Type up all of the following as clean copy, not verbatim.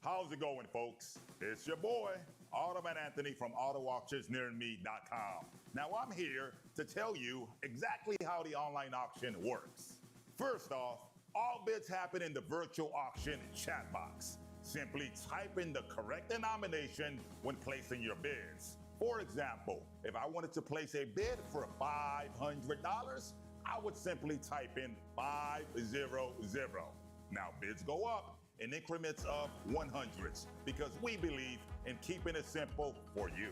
How's it going, folks? It's your boy, Automan Anthony from AutoAuctionsNearMe.com. Now, I'm here to tell you exactly how the online auction works. First off, all bids happen in the virtual auction chat box. Simply type in the correct denomination when placing your bids. For example, if I wanted to place a bid for $500, I would simply type in 500. Now, bids go up in increments of 100s because we believe in keeping it simple for you.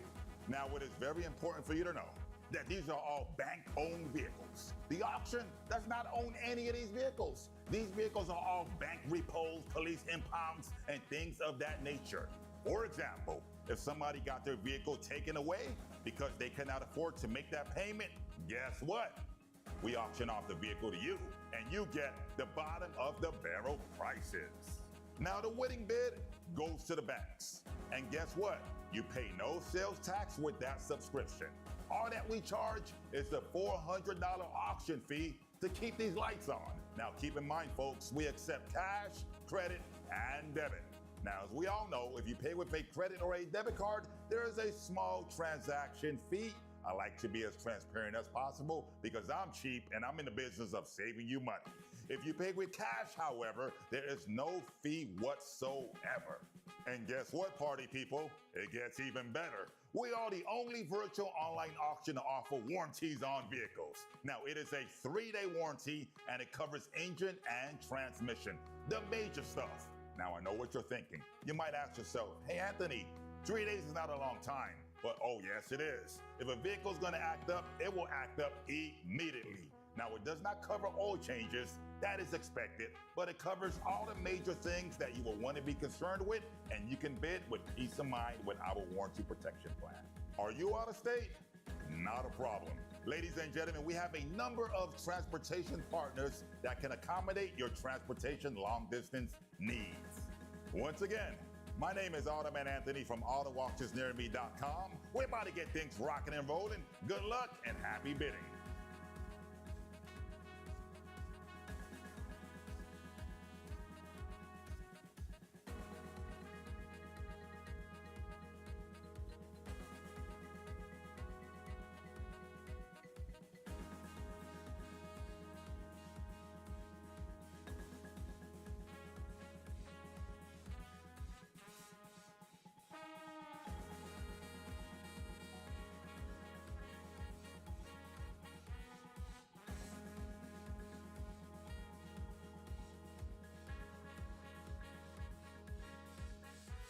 Now, it is very important for you to know that these are all bank-owned vehicles. The auction does not own any of these vehicles. These vehicles are all bank repos, police impounds, and things of that nature. For example, if somebody got their vehicle taken away because they cannot afford to make that payment, guess what? We auction off the vehicle to you, and you get the bottom of the barrel prices. Now, the winning bid goes to the banks. And guess what? You pay no sales tax with that subscription. All that we charge is the $400 auction fee to keep these lights on. Now, keep in mind, folks, we accept cash, credit, and debit. Now, as we all know, if you pay with a credit or a debit card, there is a small transaction fee. I like to be as transparent as possible because I'm cheap and I'm in the business of saving you money. If you pay with cash, however, there is no fee whatsoever. And guess what, party people? It gets even better. We are the only virtual online auction to offer warranties on vehicles. Now, it is a 3-day warranty and it covers engine and transmission, the major stuff. Now, I know what you're thinking. You might ask yourself, hey, Anthony, 3 days is not a long time. But oh, yes, it is. If a vehicle's gonna act up, it will act up immediately. Now, it does not cover oil changes, that is expected, but it covers all the major things that you will want to be concerned with, and you can bid with peace of mind with our warranty protection plan. Are you out of state? Not a problem. Ladies and gentlemen, we have a number of transportation partners that can accommodate your transportation long distance needs. Once again, my name is Automan Anthony from AutoAuctionsNearMe.com. We're about to get things rocking and rolling. Good luck and happy bidding.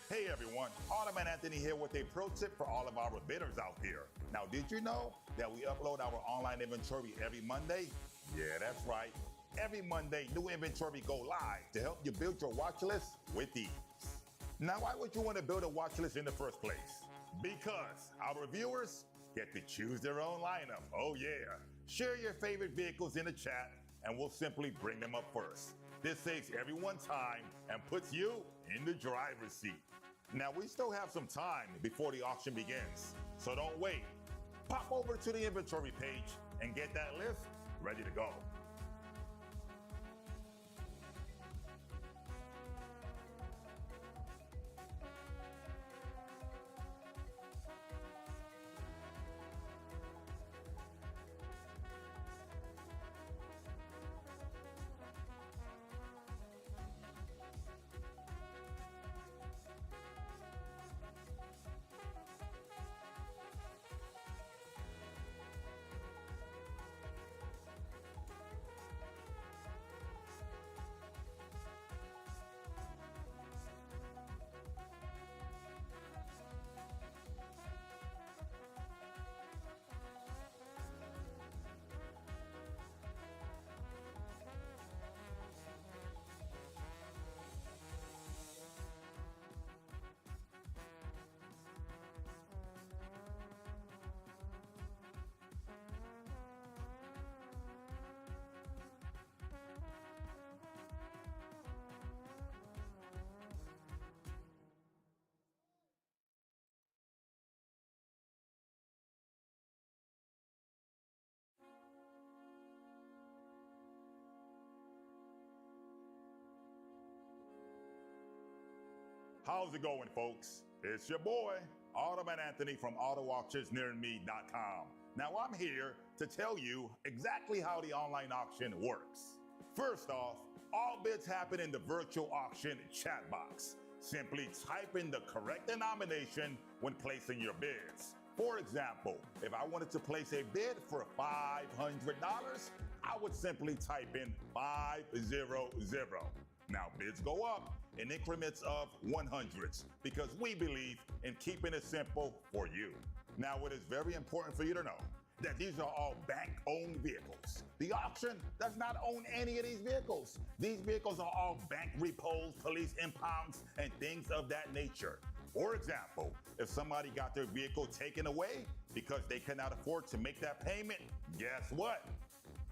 Hey everyone, Automan Anthony here with a pro tip for all of our bidders out there. Now, did you know that we upload our online inventory every Monday? Yeah, that's right. Every Monday, new inventory go live to help you build your watch list with ease. Now, why would you want to build a watch list in the first place? Because our viewers get to choose their own lineup. Oh yeah. Share your favorite vehicles in the chat and we'll simply bring them up first. This saves everyone time and puts you in the driver's seat. Now, we still have some time before the auction begins, so don't wait. Pop over to the inventory page and get that list ready to go. How's it going, folks? It's your boy, Automan Anthony from AutoAuctionsNearMe.com. Now, I'm here to tell you exactly how the online auction works. First off, all bids happen in the virtual auction chat box. Simply type in the correct denomination when placing your bids. For example, if I wanted to place a bid for $500, I would simply type in 500. Now, bids go up in increments of 100s because we believe in keeping it simple for you. Now, it is very important for you to know that these are all bank-owned vehicles. The auction does not own any of these vehicles. These vehicles are all bank repos, police impounds, and things of that nature. For example, if somebody got their vehicle taken away because they cannot afford to make that payment, guess what?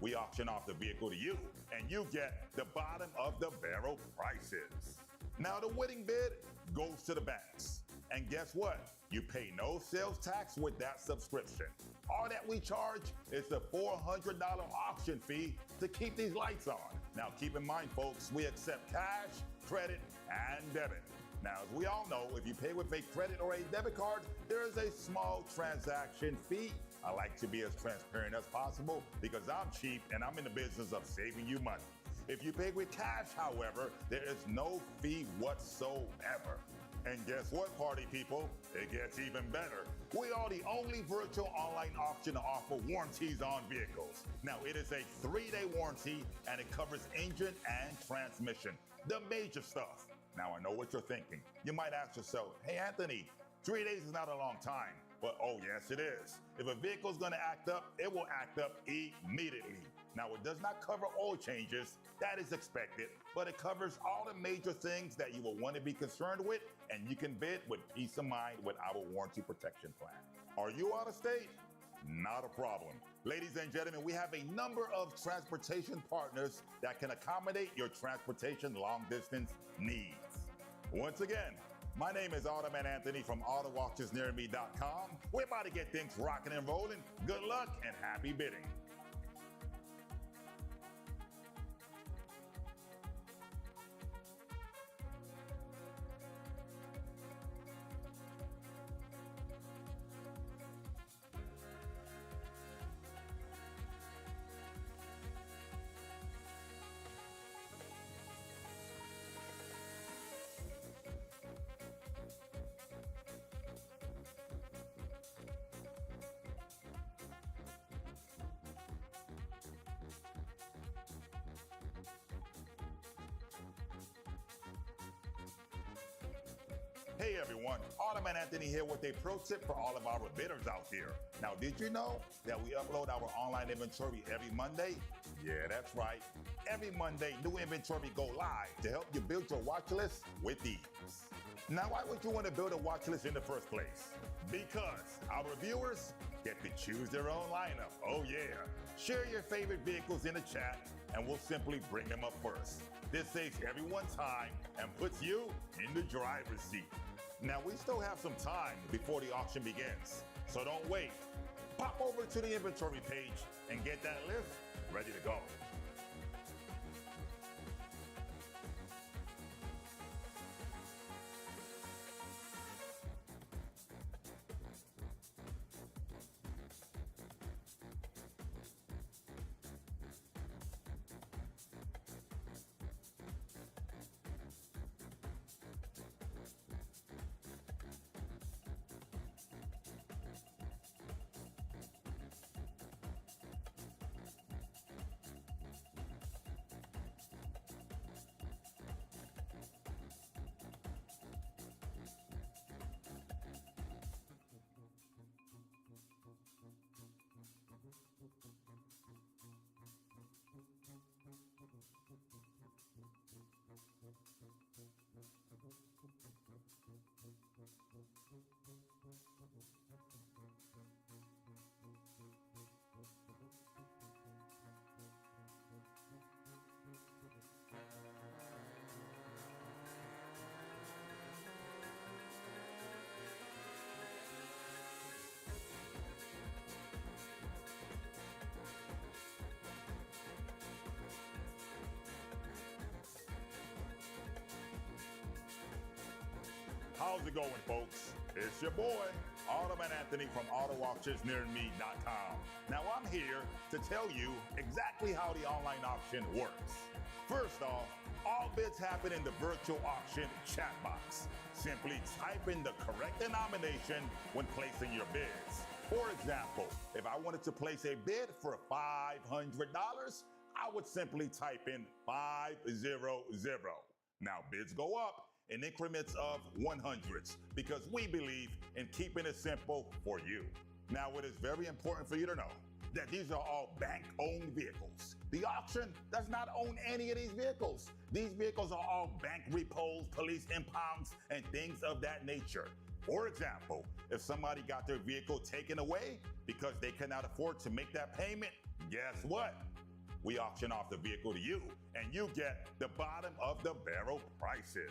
We auction off the vehicle to you, and you get the bottom of the barrel prices. Now, the winning bid goes to the banks. And guess what? You pay no sales tax with that subscription. All that we charge is the $400 auction fee to keep these lights on. Now, keep in mind, folks, we accept cash, credit, and debit. Now, as we all know, if you pay with a credit or a debit card, there is a small transaction fee. I like to be as transparent as possible because I'm cheap and I'm in the business of saving you money. If you pay with cash, however, there is no fee whatsoever. And guess what, party people? It gets even better. We are the only virtual online auction to offer warranties on vehicles. Now, it is a 3-day warranty and it covers engine and transmission, the major stuff. Now, I know what you're thinking. You might ask yourself, hey, Anthony, 3 days is not a long time. But oh, yes, it is. If a vehicle's gonna act up, it will act up immediately. Now, it does not cover oil changes. That is expected, but it covers all the major things that you will want to be concerned with, and you can bid with peace of mind with our warranty protection plan. Are you out of state? Not a problem. Ladies and gentlemen, we have a number of transportation partners that can accommodate your transportation long-distance needs. Once again, my name is Automan Anthony from AutoAuctionsNearMe.com. We're about to get things rocking and rolling. Good luck and happy bidding. Hey everyone, Automan Anthony here with a pro tip for all of our bidders out there. Now, did you know that we upload our online inventory every Monday? Yeah, that's right. Every Monday, new inventory go live to help you build your watch list with ease. Now, why would you want to build a watch list in the first place? Because our viewers get to choose their own lineup. Oh yeah. Share your favorite vehicles in the chat and we'll simply bring them up first. This saves everyone time and puts you in the driver's seat. Now, we still have some time before the auction begins, so don't wait. Pop over to the inventory page and get that list ready to go. How's it going, folks? It's your boy, Automan Anthony from AutoAuctionsNearMe.com. Now, I'm here to tell you exactly how the online auction works. First off, all bids happen in the virtual auction chat box. Simply type in the correct denomination when placing your bids. For example, if I wanted to place a bid for $500, I would simply type in 500. Now, bids go up in increments of 100s because we believe in keeping it simple for you. Now, it is very important for you to know that these are all bank-owned vehicles. The auction does not own any of these vehicles. These vehicles are all bank repos, police impounds, and things of that nature. For example, if somebody got their vehicle taken away because they cannot afford to make that payment, guess what? We auction off the vehicle to you, and you get the bottom of the barrel prices.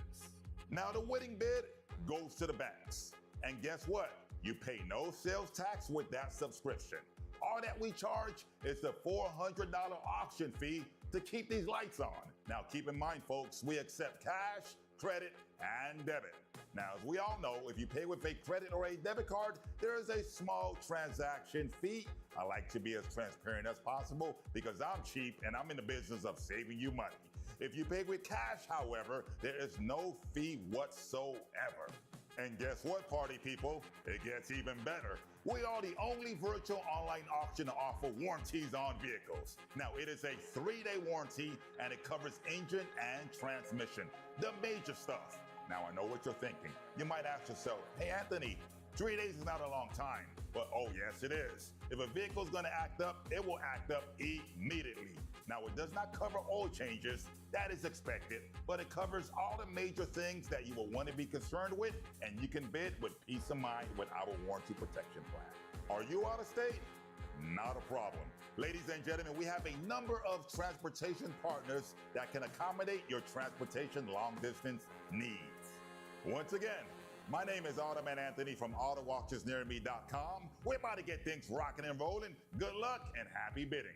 Now, the winning bid goes to the banks. And guess what? You pay no sales tax with that subscription. All that we charge is the $400 auction fee to keep these lights on. Now, keep in mind, folks, we accept cash, credit, and debit. Now, as we all know, if you pay with a credit or a debit card, there is a small transaction fee. I like to be as transparent as possible because I'm cheap and I'm in the business of saving you money. If you pay with cash, however, there is no fee whatsoever. And guess what, party people? It gets even better. We are the only virtual online auction to offer warranties on vehicles. Now, it is a 3-day warranty and it covers engine and transmission, the major stuff. Now, I know what you're thinking. You might ask yourself, hey, Anthony, 3 days is not a long time. But oh, yes, it is. If a vehicle's gonna act up, it will act up immediately. Now, it does not cover oil changes, that is expected, but it covers all the major things that you will want to be concerned with, and you can bid with peace of mind with our warranty protection plan. Are you out of state? Not a problem. Ladies and gentlemen, we have a number of transportation partners that can accommodate your transportation long distance needs. Once again, my name is Automan Anthony from AutoAuctionsNearMe.com. We're about to get things rocking and rolling. Good luck and happy bidding.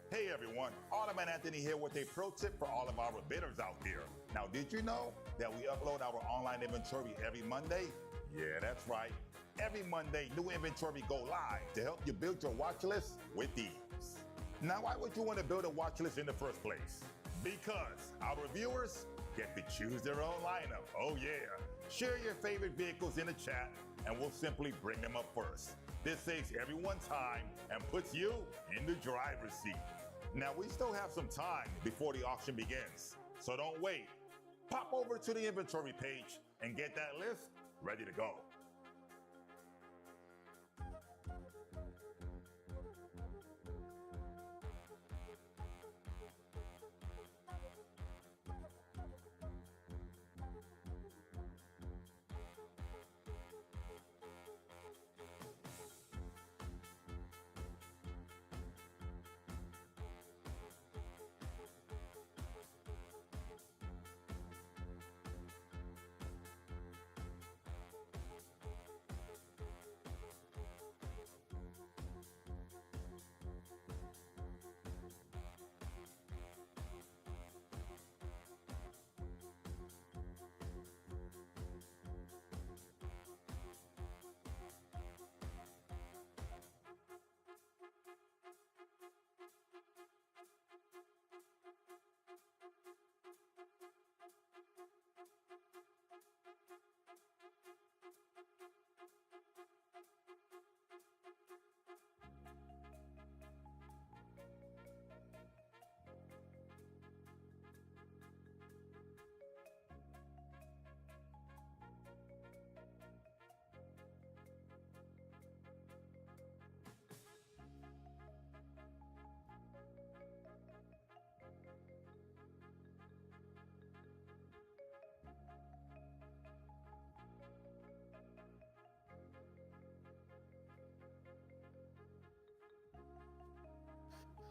Hey everyone, Automan Anthony here with a pro tip for all of our bidders out there. Now, did you know that we upload our online inventory every Monday? Yeah, that's right. Every Monday, new inventory go live to help you build your watch list with ease. Now, why would you want to build a watch list in the first place? Because our viewers get to choose their own lineup. Oh yeah. Share your favorite vehicles in the chat and we'll simply bring them up first. This saves everyone time and puts you in the driver's seat. Now, we still have some time before the auction begins, so don't wait. Pop over to the inventory page and get that list ready to go.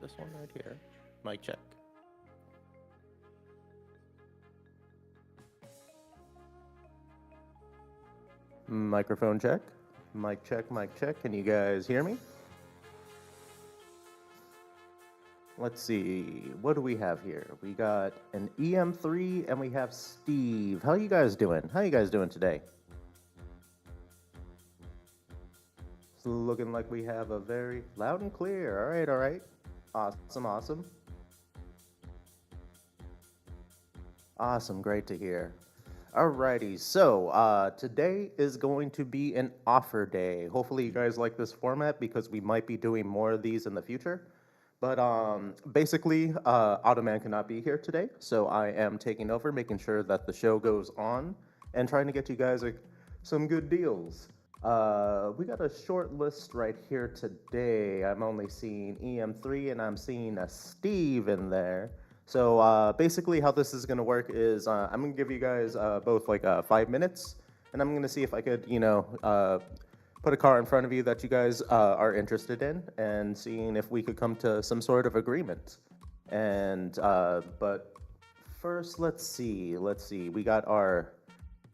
This one right here. Mic check. Microphone check. Mic check, mic check. Can you guys hear me? Let's see. What do we have here? We got an EM3 and we have Steve. How you guys doing? How you guys doing today? It's looking like we have a very loud and clear. All right, all right. Awesome, awesome. Awesome, great to hear. Alrighty, so today is going to be an offer day. Hopefully you guys like this format because we might be doing more of these in the future. But basically, Automan cannot be here today, so I am taking over, making sure that the show goes on, and trying to get you guys some good deals. We got a short list right here today. I'm only seeing EM3, and I'm seeing a Steve in there. So basically, how this is going to work is I'm going to give you guys both like 5 minutes, and I'm going to see if I could, put a car in front of you that you guys are interested in, and seeing if we could come to some sort of agreement. And but first, let's see. We got our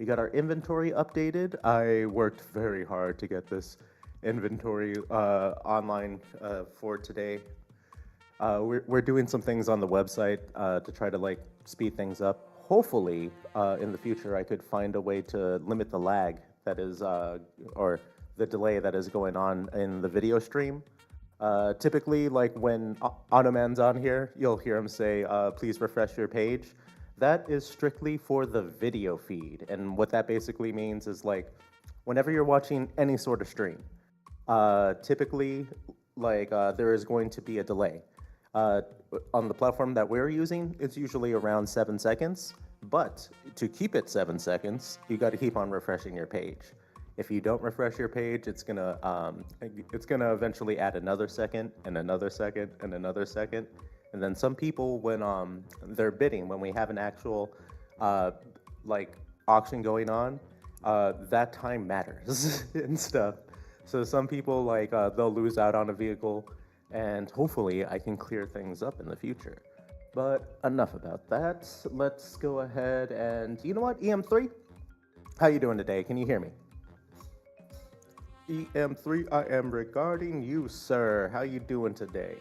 inventory updated. I worked very hard to get this inventory online for today. We're doing some things on the website to try to like speed things up. Hopefully, in the future, I could find a way to limit the lag that is, or the delay that is going on in the video stream. Typically, like when Automan's on here, you'll hear him say, please refresh your page. That is strictly for the video feed. And what that basically means is like, whenever you're watching any sort of stream, typically, like there is going to be a delay. On the platform that we're using, it's usually around 7 seconds. But to keep it 7 seconds, you got to keep on refreshing your page. If you don't refresh your page, it's gonna eventually add another second and another second and another second. And then some people, when they're bidding, when we have an actual like auction going on, that time matters and stuff. So some people like they'll lose out on a vehicle, and hopefully I can clear things up in the future. But enough about that. Let's go ahead and, you know what, EM3? How you doing today? Can you hear me? EM3, I am regarding you, sir. How you doing today?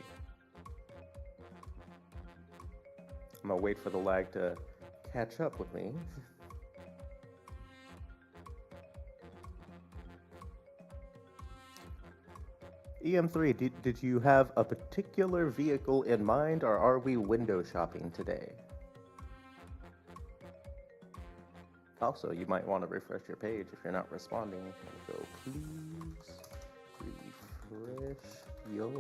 I'm gonna wait for the lag to catch up with me. EM3, did you have a particular vehicle in mind, or are we window shopping today? Also, you might want to refresh your page if you're not responding. So please refresh your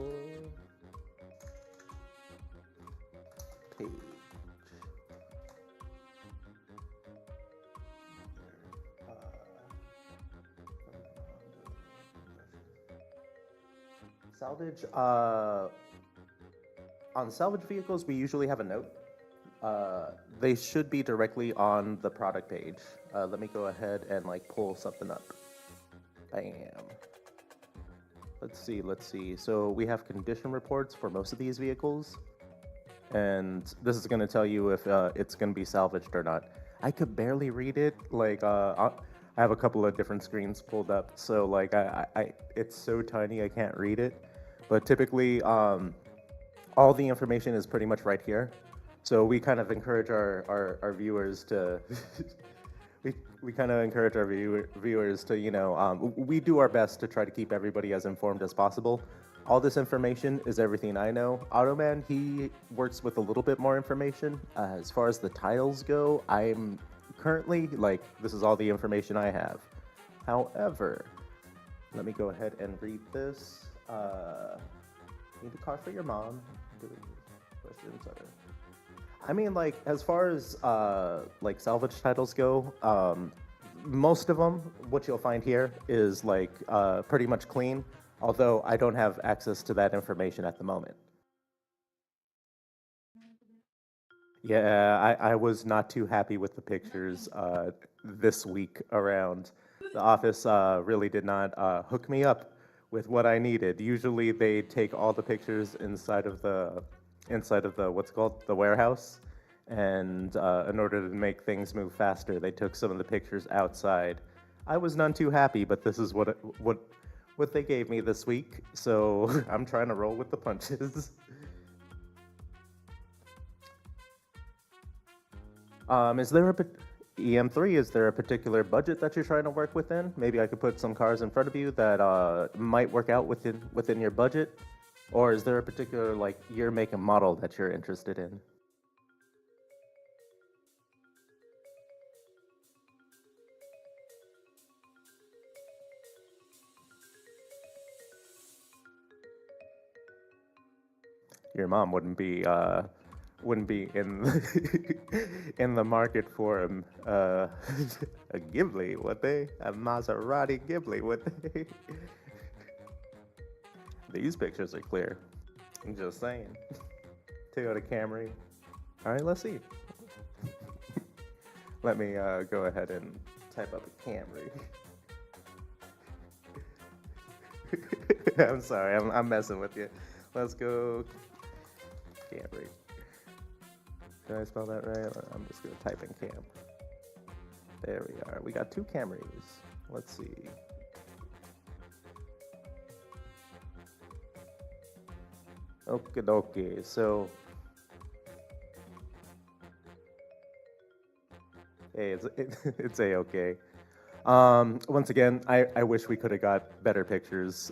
page. Salvage, on salvage vehicles, we usually have a note. They should be directly on the product page. Let me go ahead and like pull something up. Bam. Let's see. So we have condition reports for most of these vehicles. And this is gonna tell you if it's gonna be salvaged or not. I could barely read it. Like, I have a couple of different screens pulled up. So like, it's so tiny I can't read it. But typically, all the information is pretty much right here. So we kind of encourage our viewers to, we kind of encourage our viewers to, we do our best to try to keep everybody as informed as possible. All this information is everything I know. Automan, he works with a little bit more information. As far as the tiles go, I'm currently, like, this is all the information I have. However, let me go ahead and read this. Need a car for your mom. Questions are... I mean, like, as far as like salvage titles go, most of them, what you'll find here is like pretty much clean, although I don't have access to that information at the moment. Yeah, I was not too happy with the pictures this week around. The office really did not hook me up with what I needed. Usually they take all the pictures inside of the what's called the warehouse, and in order to make things move faster, they took some of the pictures outside. I was none too happy, but this is what they gave me this week, so I'm trying to roll with the punches. Is there EM3? Is there a particular budget that you're trying to work within? Maybe I could put some cars in front of you that might work out within your budget, or is there a particular like year, make, and model that you're interested in? Your mom wouldn't be in in the market for a Ghibli, would they? A Maserati Ghibli, would they? These pictures are clear. I'm just saying. Toyota Camry. All right, let's see. Let me go ahead and type up a Camry. I'm sorry, I'm messing with you. Let's go Camry. Did I spell that right? I'm just gonna type in Cam. There we are. We got two Camrys. Let's see. Okay, dokie. So, hey, it's a-okay. Once again, I wish we could have got better pictures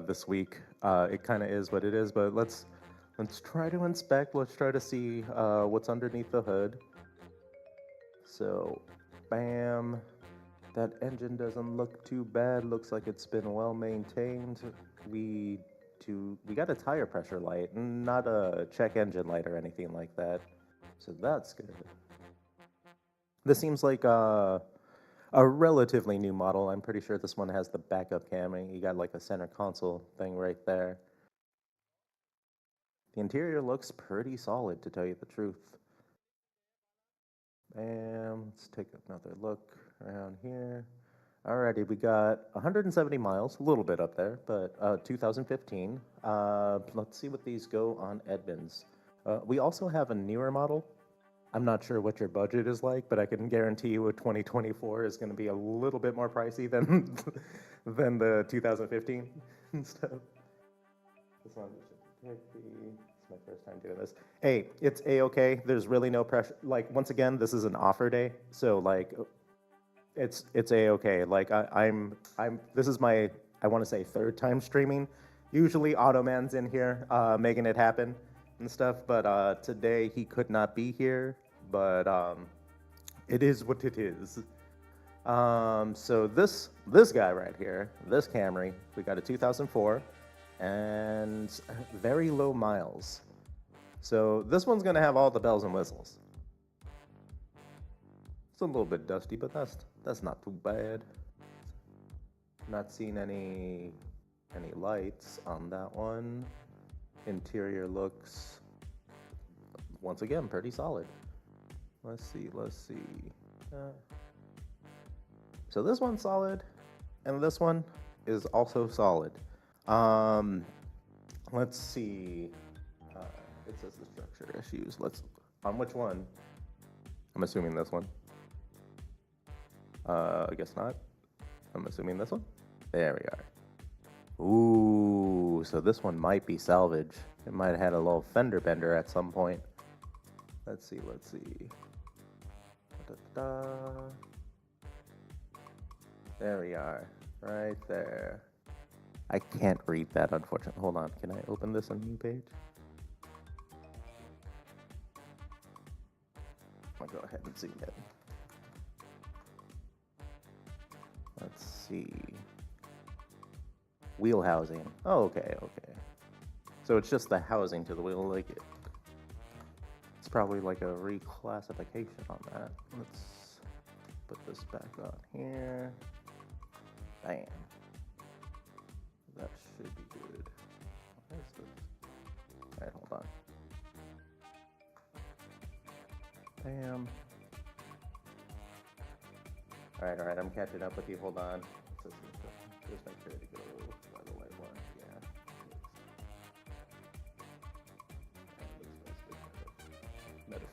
this week. It kind of is what it is, but let's try to inspect. Let's try to see what's underneath the hood. So, bam. That engine doesn't look too bad. Looks like it's been well maintained. We got a tire pressure light, not a check engine light or anything like that. So that's good. This seems like a relatively new model. I'm pretty sure this one has the backup camera. You got like a center console thing right there. The interior looks pretty solid, to tell you the truth. And let's take another look around here. Alrighty, we got 170 miles, a little bit up there, but 2015. Let's see what these go on Edmunds. We also have a newer model. I'm not sure what your budget is like, but I can guarantee you a 2024 is going to be a little bit more pricey than than the 2015 stuff. This one is my first time doing this. Hey, it's a-okay. There's really no pressure. Like, once again, this is an offer day, so like, it's a-okay. Like, this is my, I want to say, third time streaming. Usually Automan's in here making it happen and stuff, but today he could not be here, but it is what it is. So this guy right here, this Camry, we got a 2004 and very low miles. So this one's gonna have all the bells and whistles. It's a little bit dusty, but that's not too bad. Not seeing any lights on that one. Interior looks, once again, pretty solid. Let's see. So this one's solid, and this one is also solid. Let's see. It says the structure issues. On which one? I'm assuming this one. I guess not. I'm assuming this one. There we are. Ooh, so this one might be salvage. It might have had a little fender bender at some point. Let's see. Da-da-da. There we are, right there. I can't read that, unfortunately. Hold on, can I open this on a new page? I'll go ahead and zoom in. Let's see. Wheel housing. Oh, okay. So it's just the housing to the wheel, like it's probably like a reclassification on that. Let's put this back on here. Bam. That should be good. Where's this? Alright, hold on. Bam. Alright, I'm catching up with you. Hold on. Just make sure to go by the way.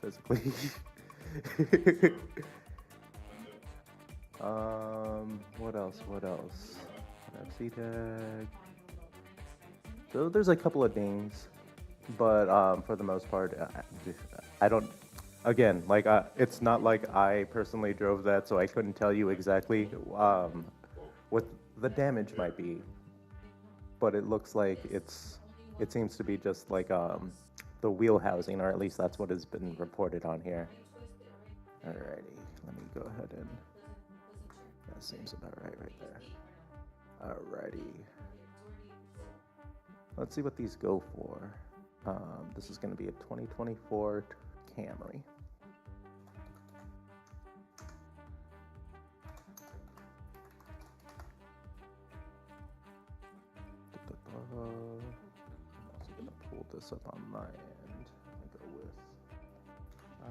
physically. What else? What else? FC tag. So there's a couple of dings, but for the most part, I don't. Again, like it's not like I personally drove that, so I couldn't tell you exactly what the damage might be. But it looks like it seems to be just like the wheel housing, or at least that's what has been reported on here. Alrighty, let me go ahead and that seems about right there. Alrighty, let's see what these go for. This is going to be a 2024 Camry. I'm also going to pull this up on my end and go with -25.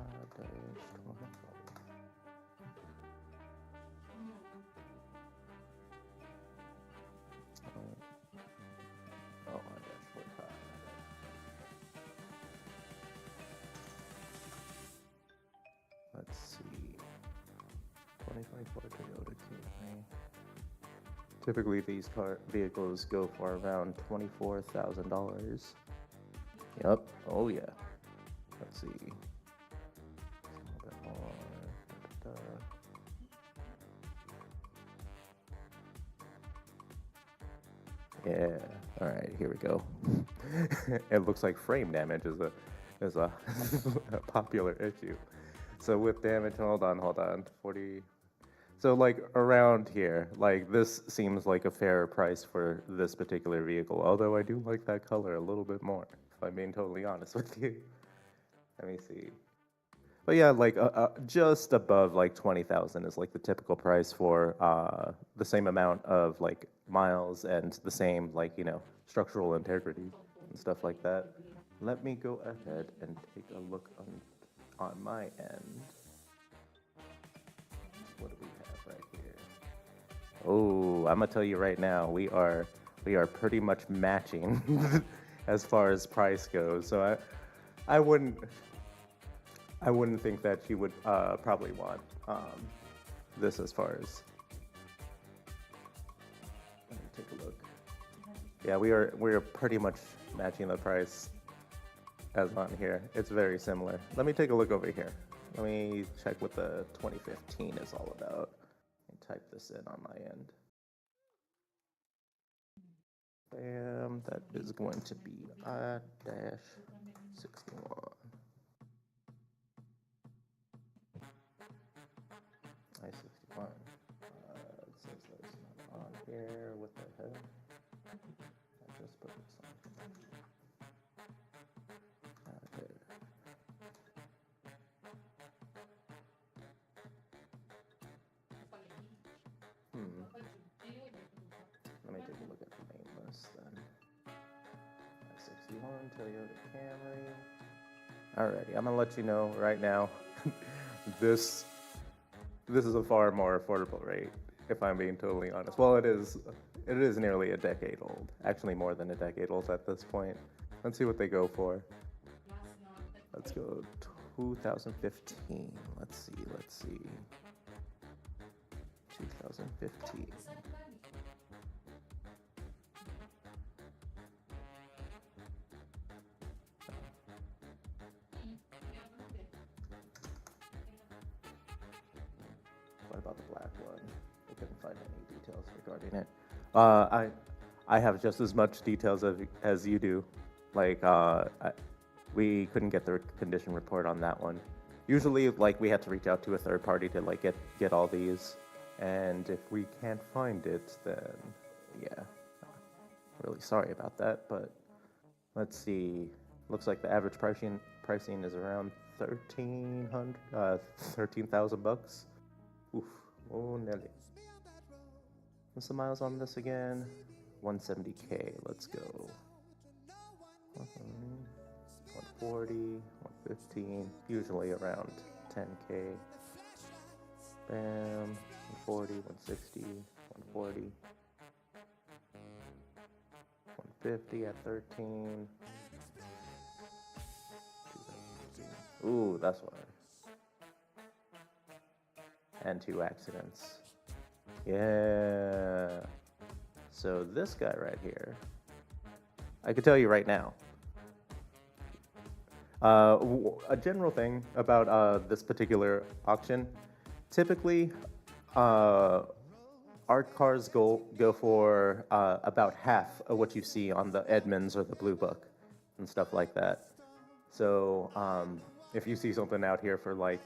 Oh, -45. Let's see. 2024 Toyota Camry. Typically, these vehicles go for around $24,000. Yep. Oh yeah. Let's see. A little bit more. Yeah. All right. Here we go. It looks like frame damage is a a popular issue. So with damage, hold on. 40. So like around here, like this seems like a fair price for this particular vehicle. Although I do like that color a little bit more, if I'm being totally honest with you. Let me see. But yeah, like just above like 20,000 is like the typical price for the same amount of like miles and the same like structural integrity and stuff like that. Let me go ahead and take a look on my end. What do we have right here? Oh, I'm gonna tell you right now, we are pretty much matching as far as price goes. So I wouldn't think that you would probably want this as far as. Let me take a look. Yeah, we are pretty much matching the price as on here. It's very similar. Let me take a look over here. Let me check what the 2015 is all about and type this in on my end. Bam, that is going to be I-61. I-61. It says that it's not on here. What the hell? I just put this on. Okay. Let me take a look at the main list then. I-61, Toyota Camry. Alrighty, I'm gonna let you know right now. This is a far more affordable rate, if I'm being totally honest. Well, it is nearly a decade old. Actually, more than a decade old at this point. Let's see what they go for. Let's go 2015. Let's see. 2015. What about the black one? I couldn't find any details regarding it. I have just as much details as you do. Like we couldn't get the condition report on that one. Usually, like we had to reach out to a third party to like get all these, and if we can't find it, then yeah, really sorry about that. But let's see. Looks like the average pricing is around $13,000. Oof. Oh, Nelly. What's the miles on this again? 170K. Let's go. 140, 115. Usually around 10K. Bam. 140, 160, 140. 150 at 13. Ooh, that's why. And 2 accidents. Yeah. So this guy right here, I could tell you right now. A general thing about this particular auction, typically, our cars go for about half of what you see on the Edmunds or the Blue Book and stuff like that. So if you see something out here for like,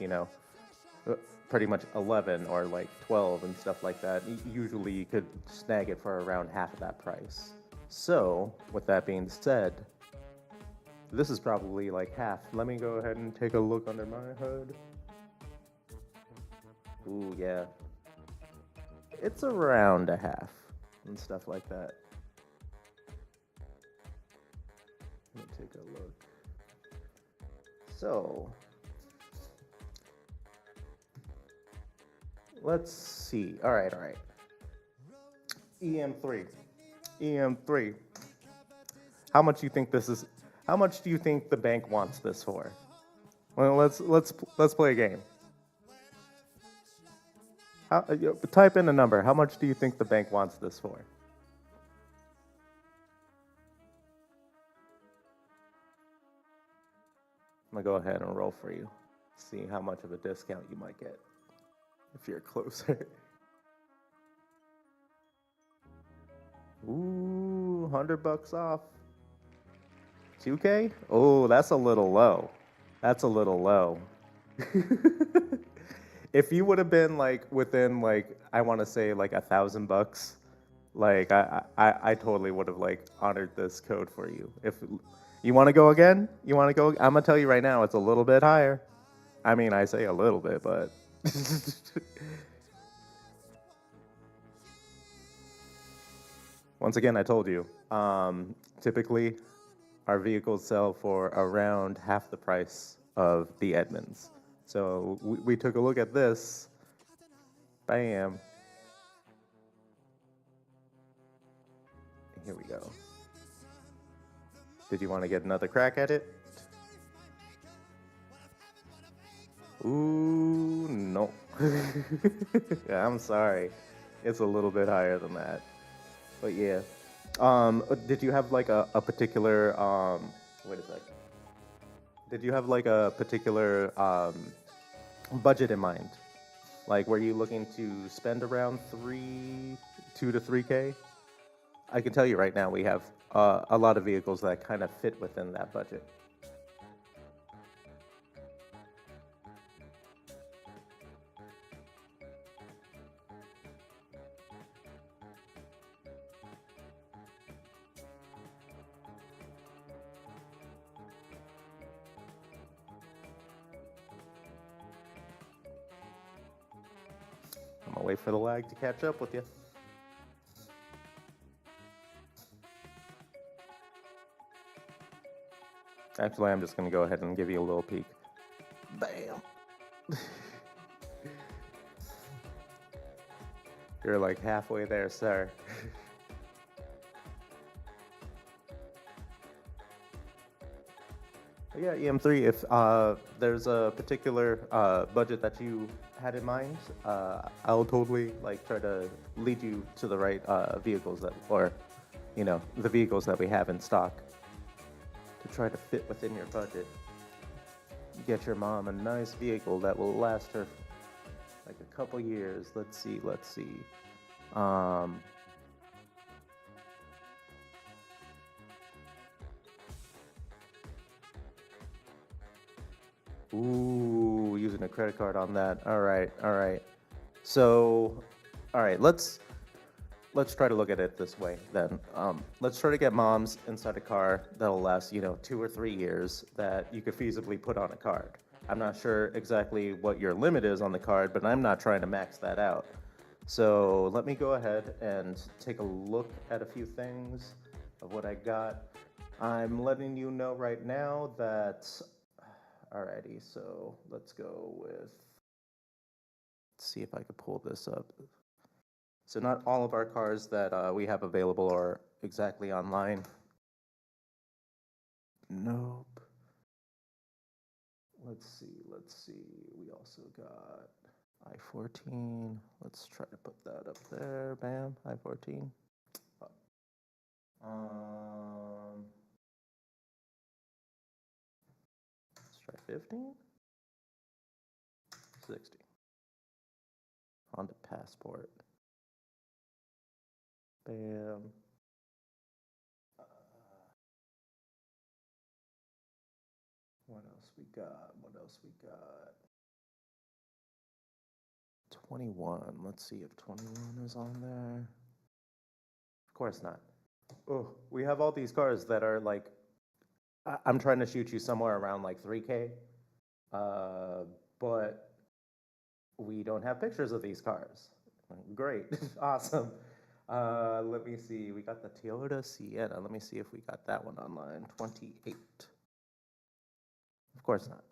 pretty much 11 or like 12 and stuff like that, usually you could snag it for around half of that price. So with that being said, this is probably like half. Let me go ahead and take a look under my hood. Ooh, yeah. It's around a half and stuff like that. Let me take a look. So, let's see. All right. EM3. EM3. How much do you think this is? How much do you think the bank wants this for? Well, let's play a game. Type in a number. How much do you think the bank wants this for? I'm gonna go ahead and roll for you. See how much of a discount you might get if you're closer. Ooh, $100 off. 2K? Oh, that's a little low. That's a little low. If you would have been like within like I want to say like $1,000, like I totally would have like honored this code for you. If you want to go again, I'm gonna tell you right now, it's a little bit higher. I mean, I say a little bit, but once again, I told you. Typically, our vehicles sell for around half the price of the Edmunds. So we took a look at this. Bam. Here we go. Did you want to get another crack at it? Ooh, no. Yeah, I'm sorry. It's a little bit higher than that. But yeah. Did you have like a particular wait a sec. Did you have like a particular budget in mind? Like, were you looking to spend around 2 to 3K? I can tell you right now, we have a lot of vehicles that kind of fit within that budget. I'm gonna wait for the lag to catch up with you. Actually, I'm just gonna go ahead and give you a little peek. Bam! You're like halfway there, sir. Yeah, EM3, if there's a particular budget that you had in mind, I'll totally like try to lead you to the right vehicles that, or, the vehicles that we have in stock to try to fit within your budget. Get your mom a nice vehicle that will last her like a couple years. Let's see. Ooh, using a credit card on that. All right. So, all right, let's try to look at it this way then. Let's try to get moms inside a car that'll last, 2 or 3 years that you could feasibly put on a card. I'm not sure exactly what your limit is on the card, but I'm not trying to max that out. So let me go ahead and take a look at a few things of what I got. I'm letting you know right now that, alrighty, so let's go with, let's see if I could pull this up. So not all of our cars that we have available are exactly online. Nope. Let's see. We also got I-14. Let's try to put that up there. Bam, I-14. Let's try 15. 60. Honda Passport. Bam. What else we got? 21. Let's see if 21 is on there. Of course not. Oh, we have all these cars that are like, I'm trying to shoot you somewhere around like 3K, but we don't have pictures of these cars. Great, awesome. Let me see. We got the Toyota Sienna. Let me see if we got that one online. 28. Of course not.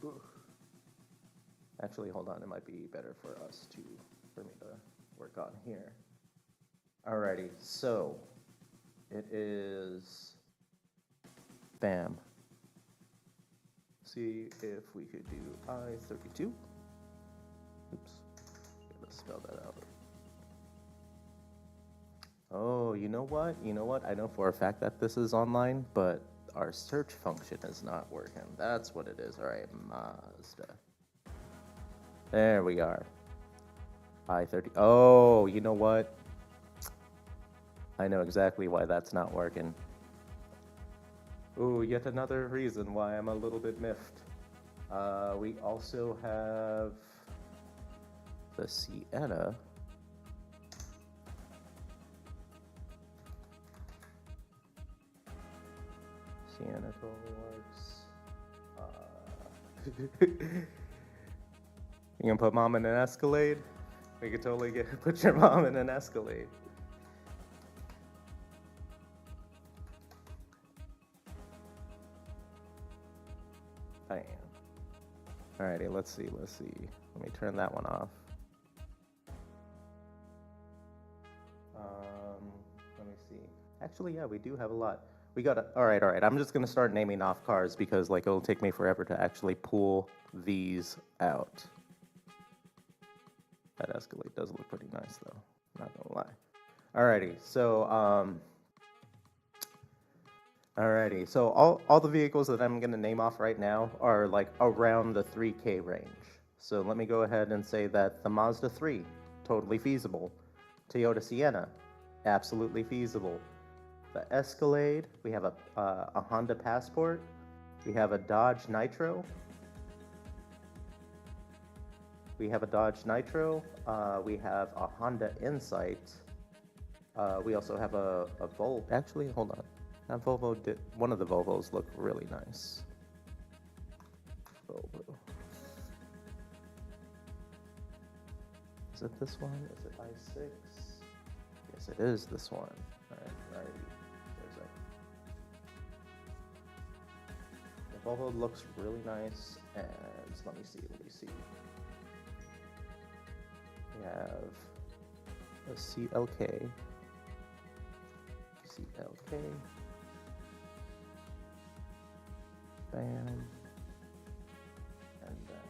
Ooh. Actually, hold on. It might be better for me to work on here. Alrighty, so it is, bam. See if we could do I-32. Oops, let's spell that out. Oh, you know what? I know for a fact that this is online, but our search function is not working. That's what it is. All right, Mazda. There we are. I-30. Oh, you know what? I know exactly why that's not working. Ooh, yet another reason why I'm a little bit miffed. We also have the Sienna. Sienna totally works. You can put mom in an Escalade? We could totally put your mom in an Escalade. I am. Alrighty, let's see. Let me turn that one off. Let me see. Actually, yeah, we do have a lot. We got all right. I'm just gonna start naming off cars because like it'll take me forever to actually pull these out. That Escalade does look pretty nice though, not gonna lie. Alrighty, so all the vehicles that I'm gonna name off right now are like around the 3K range. So let me go ahead and say that the Mazda 3, totally feasible. Toyota Sienna, absolutely feasible. The Escalade, we have a Honda Passport, we have a Dodge Nitro, we have a Honda Insight, we also have a Volvo. Actually, hold on. That Volvo one of the Volvos look really nice. Volvo. Is it this one? Is it I6? Yes, it is this one. Alright. There's it. The Volvo looks really nice, and let me see. We have a CLK. Bam. And then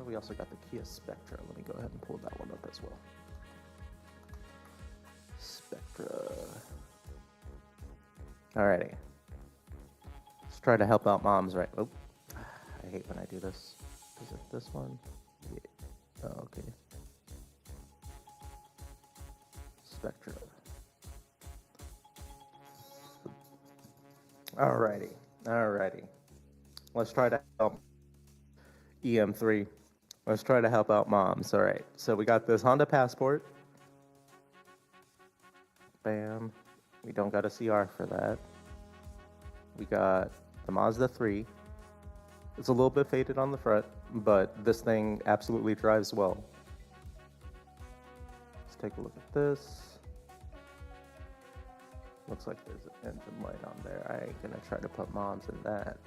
we also got the Kia Spectra. Let me go ahead and pull that one up as well. Spectra. Alrighty. Let's try to help out moms, right? Oh, I hate when I do this. Is it this one? Yeah. Oh, okay. Spectra. Alrighty. Let's try to help EM3. Let's try to help out moms. Alright, so we got this Honda Passport. Bam. We don't got a CR for that. We got the Mazda 3. It's a little bit faded on the front, but this thing absolutely drives well. Let's take a look at this. Looks like there's an engine light on there. I ain't gonna try to put moms in that,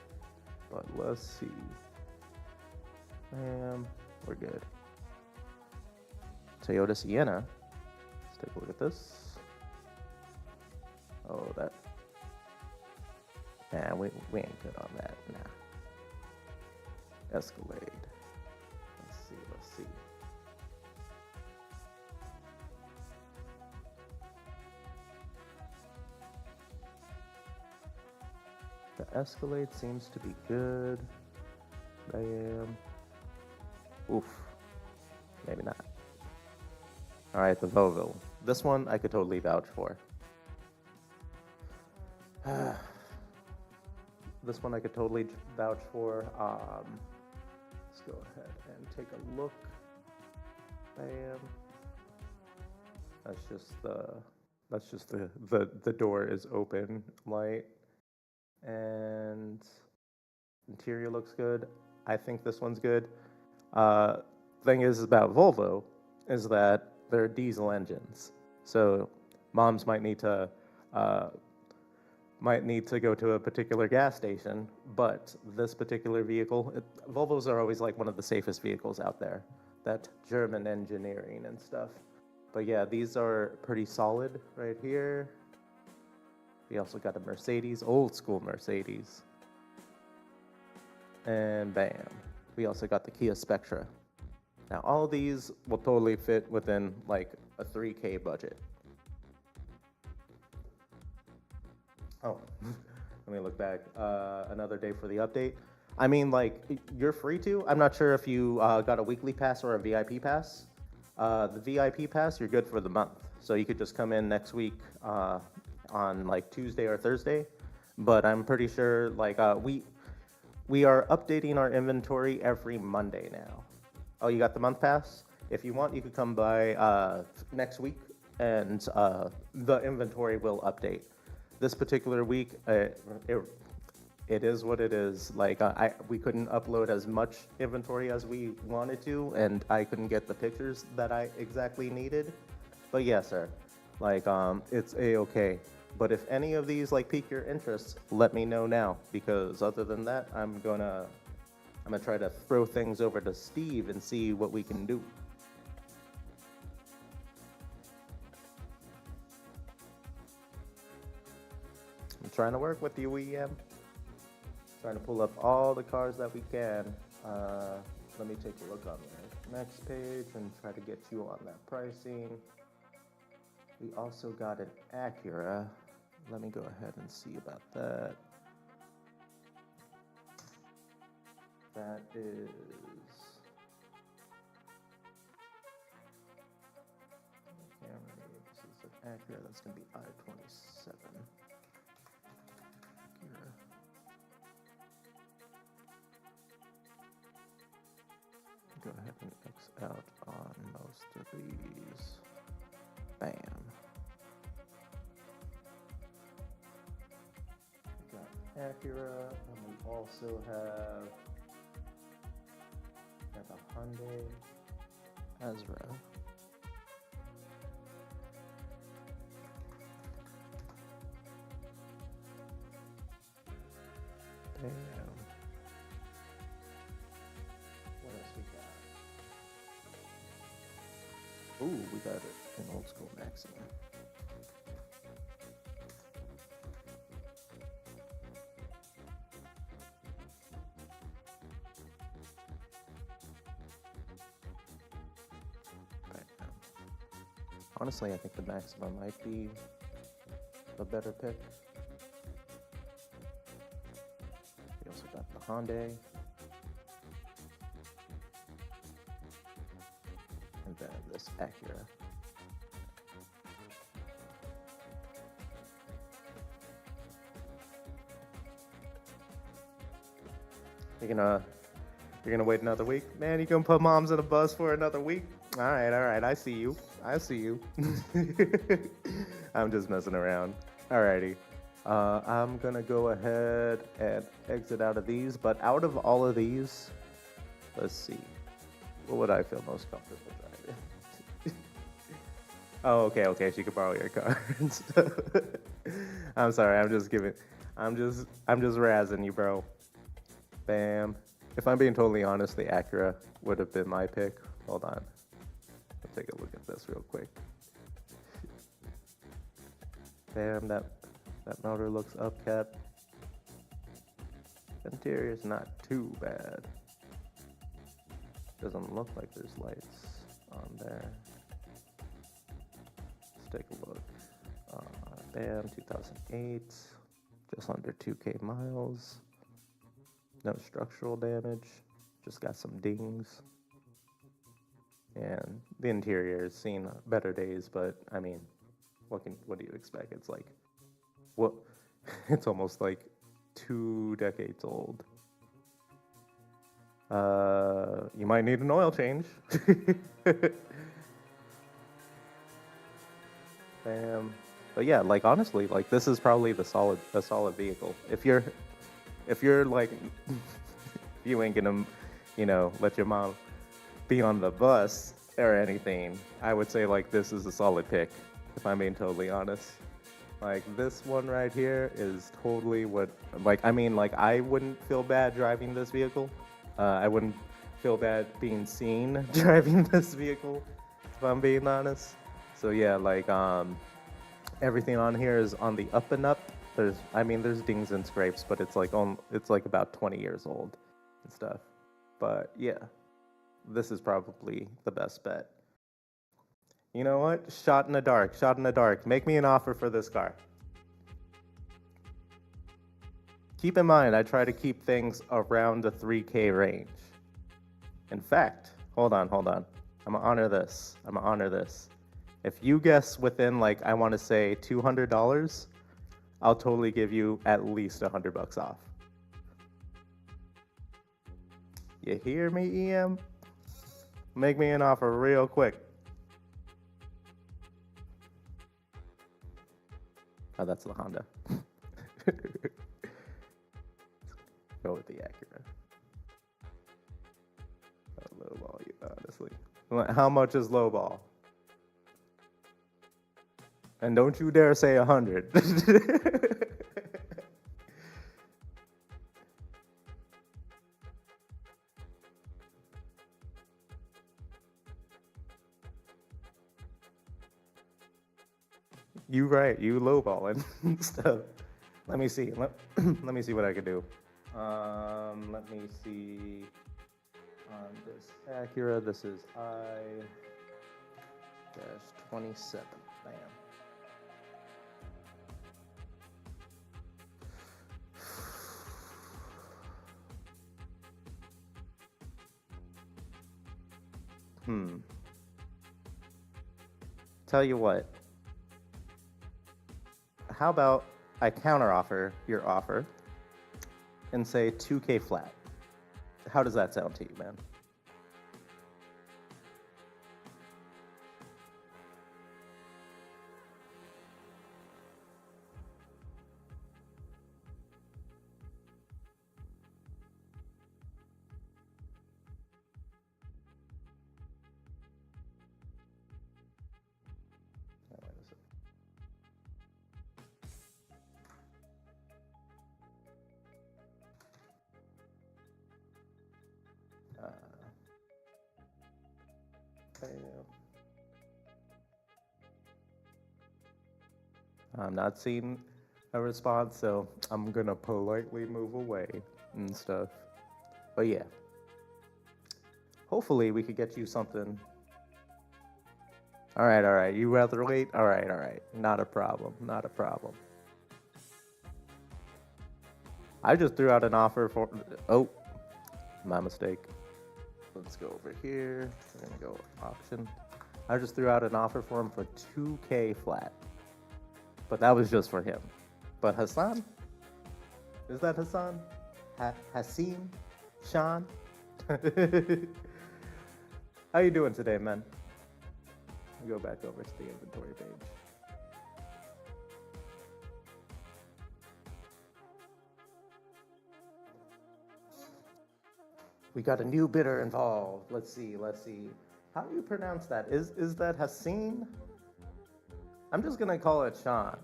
but let's see. We're good. Toyota Sienna. Let's take a look at this. Oh, that. Nah, we ain't good on that. Nah. Escalade. Let's see. The Escalade seems to be good. Bam. Oof. Maybe not. Alright, the Volvo. This one I could totally vouch for. This one I could totally vouch for. Let's go ahead and take a look. Bam. That's just the door is open light. And interior looks good. I think this one's good. Thing is about Volvo is that they're diesel engines, so moms might need to go to a particular gas station. But this particular vehicle, Volvos are always like one of the safest vehicles out there. That German engineering and stuff. But yeah, these are pretty solid right here. We also got a Mercedes, old school Mercedes. And bam. We also got the Kia Spectra. Now all of these will totally fit within like a $3K budget. Oh, let me look back. Another day for the update. I mean, like, you're free to. I'm not sure if you got a weekly pass or a VIP pass. The VIP pass, you're good for the month. So you could just come in next week on like Tuesday or Thursday. But I'm pretty sure like we are updating our inventory every Monday now. Oh, you got the month pass? If you want, you could come by next week and the inventory will update. This particular week, it is what it is. Like we couldn't upload as much inventory as we wanted to, and I couldn't get the pictures that I exactly needed. But yeah, sir, like it's a-okay. But if any of these like pique your interest, let me know now, because other than that, I'm gonna try to throw things over to Steve and see what we can do. I'm trying to work with you, EM. Trying to pull up all the cars that we can. Let me take a look on the next page and try to get you on that pricing. We also got an Acura. Let me go ahead and see about that. That is this is an Acura. That's going to be I-27. Acura. Go ahead and X out on most of these. Bam. We got Acura, and we also have a Hyundai Ezra. Damn. What else we got? Ooh, we got an old school Maxima. Honestly, I think the Maxima might be a better pick. We also got the Hyundai. And then this Acura. You're gonna wait another week? Man, you gonna put moms in a bus for another week? All right, I see you. I'm just messing around. Alrighty. I'm gonna go ahead and exit out of these, but out of all of these, let's see. What would I feel most comfortable driving? Oh, okay, she could borrow your car and stuff. I'm sorry, I'm just razzing you, bro. Bam. If I'm being totally honest, the Acura would have been my pick. Hold on. Let's take a look at this real quick. Damn, that motor looks upkept. Interior's not too bad. Doesn't look like there's lights on there. Let's take a look. Bam, 2008. Just under 2K miles. No structural damage. Just got some dings. And the interior has seen better days, but I mean, what do you expect? It's like, what? It's almost like 2 decades old. You might need an oil change. Bam. But yeah, like honestly, like this is probably a solid vehicle. If you're like, you ain't gonna, let your mom be on the bus or anything, I would say like this is a solid pick, if I'm being totally honest. Like this one right here is totally what, like, I mean, like I wouldn't feel bad driving this vehicle. I wouldn't feel bad being seen driving this vehicle, if I'm being honest. So yeah, like everything on here is on the up and up. There's dings and scrapes, but it's like about 20 years old and stuff. But yeah, this is probably the best bet. You know what? Shot in the dark. Make me an offer for this car. Keep in mind, I try to keep things around the 3K range. In fact, hold on. I'm gonna honor this. If you guess within, like, I want to say $200, I'll totally give you at least $100 off. You hear me, EM? Make me an offer real quick. Oh, that's the Honda. Go with the Acura. Lowball you, honestly. How much is lowball? And don't you dare say 100. You right, you lowballing stuff. Let me see. Let me see what I can do. Let me see. On this Acura, this is I-27. Bam. Tell you what. How about I counteroffer your offer and say 2K flat? How does that sound to you, man? I'm not seeing a response, so I'm gonna politely move away and stuff. But yeah, hopefully we could get you something. All right. You rather wait? All right. Not a problem. I just threw out an offer for. Oh, my mistake. Let's go over here. We're gonna go auction. I just threw out an offer for him for 2K flat. But that was just for him. But Hassan? Is that Hassan? Hassim? Sean? How you doing today, man? Go back over to the inventory page. We got a new bidder involved. Let's see. How do you pronounce that? Is that Hassim? I'm just gonna call it Sean.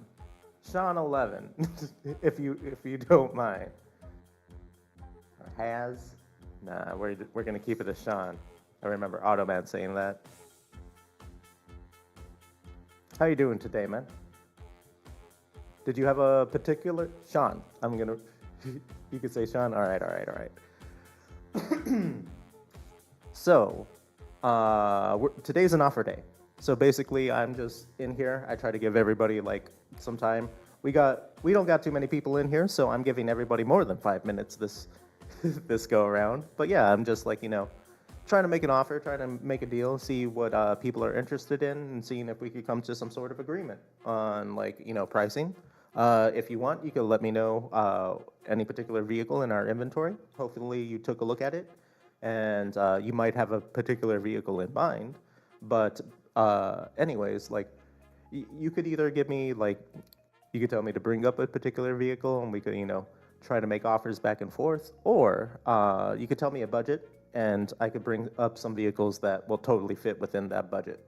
Sean 11, if you don't mind. Or Has? Nah, we're gonna keep it as Sean. I remember Automan saying that. How you doing today, man? Did you have a particular Sean? I'm gonna. You could say Sean. All right, all right, all right. So, today's an offer day. So basically, I'm just in here. I try to give everybody like some time. We don't got too many people in here, so I'm giving everybody more than 5 minutes this this go around. But yeah, I'm just like trying to make an offer, trying to make a deal, see what people are interested in, and seeing if we could come to some sort of agreement on like pricing. If you want, you can let me know any particular vehicle in our inventory. Hopefully, you took a look at it, and you might have a particular vehicle in mind. But anyways, like you could either give me like you could tell me to bring up a particular vehicle, and we could try to make offers back and forth, or you could tell me a budget, and I could bring up some vehicles that will totally fit within that budget.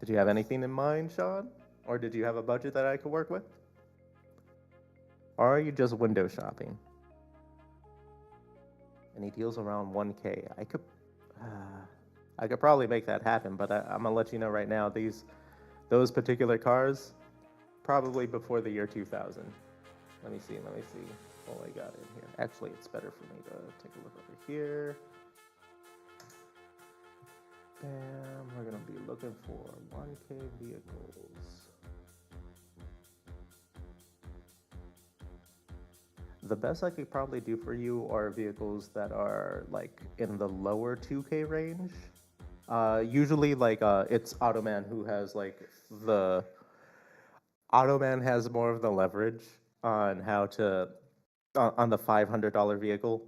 Did you have anything in mind, Sean? Or did you have a budget that I could work with? Or are you just window shopping? Any deals around 1K? I could probably make that happen, but I'm gonna let you know right now, those particular cars, probably before the year 2000. Let me see what I got in here. Actually, it's better for me to take a look over here. Bam, we're gonna be looking for 1K vehicles. The best I could probably do for you are vehicles that are like in the lower 2K range. Usually like it's Automan who has like Automan has more of the leverage on how to on the $500 vehicle.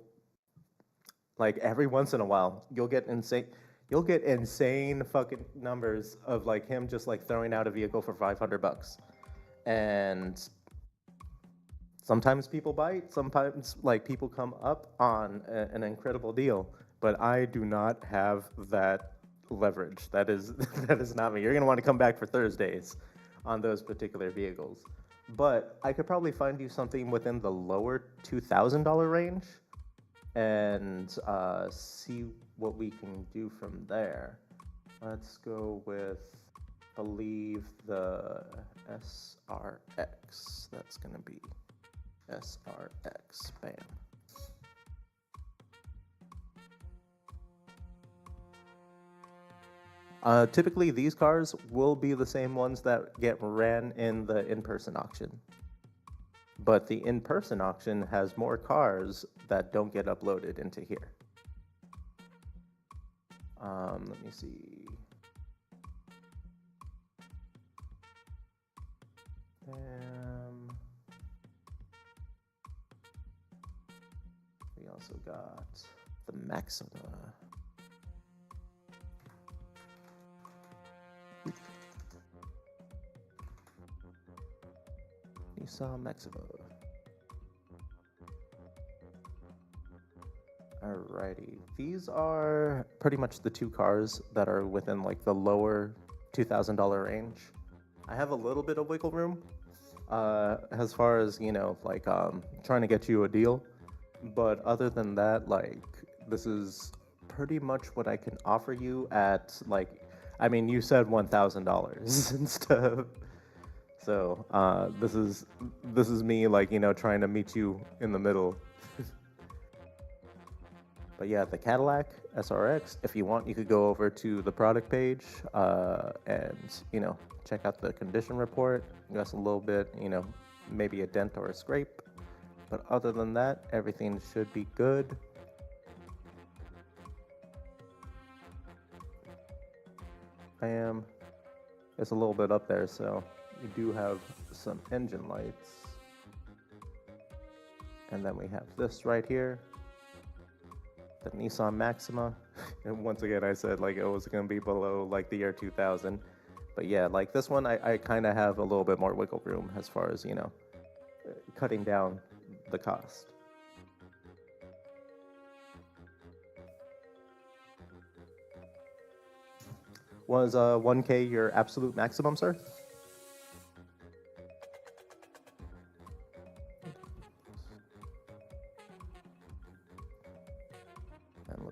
Like every once in a while, you'll get insane fucking numbers of like him just like throwing out a vehicle for $500, and sometimes people bite. Sometimes like people come up on an incredible deal, but I do not have that leverage. That is that is not me. You're gonna want to come back for Thursdays on those particular vehicles. But I could probably find you something within the lower $2,000 range, and see what we can do from there. Let's go with, I believe, the SRX. That's gonna be SRX. Bam. Typically, these cars will be the same ones that get ran in the in-person auction. But the in-person auction has more cars that don't get uploaded into here. Let me see. We also got the Maxima. Nissan Maxima. Alrighty, these are pretty much the two cars that are within like the lower $2,000 range. I have a little bit of wiggle room as far as like trying to get you a deal, but other than that, like this is pretty much what I can offer you at like, I mean, you said $1,000 and stuff. So this is me like trying to meet you in the middle. But yeah, the Cadillac SRX, if you want, you could go over to the product page and check out the condition report. Just a little bit, maybe a dent or a scrape. But other than that, everything should be good. It's a little bit up there, so we do have some engine lights. And then we have this right here, the Nissan Maxima. And once again, I said like it was going to be below like the year 2000. But yeah, like this one, I kind of have a little bit more wiggle room as far as, cutting down the cost. Was 1K your absolute maximum, sir?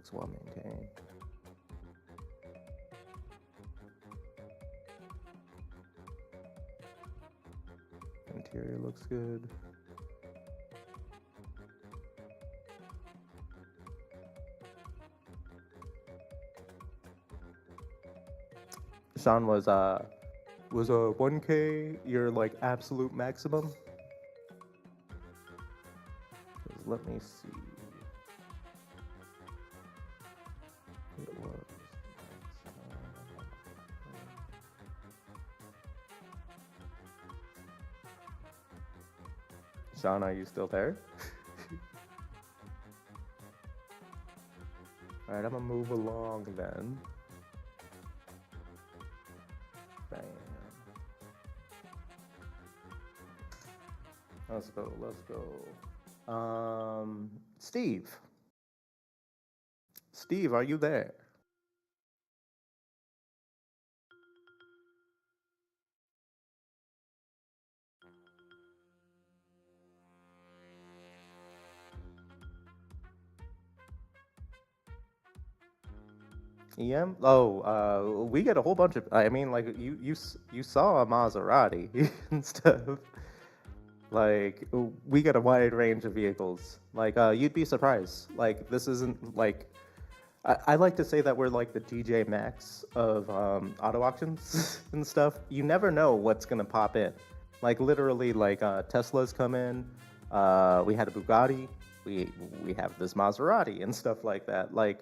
looks well maintained. Interior looks good. Sean, was 1K your like absolute maximum? 'Cause let me see. It was. Sean, are you still there? Alright, I'm gonna move along then. Bam. Let's go, let's go. Steve. Steve, are you there? EM? Oh, we get a whole bunch of. I mean, like you saw a Maserati and stuff. Like we get a wide range of vehicles. Like you'd be surprised. Like this isn't like. I like to say that we're like the TJ Maxx of auto auctions and stuff. You never know what's gonna pop in. Like literally, like Teslas come in. We had a Bugatti. We have this Maserati and stuff like that. Like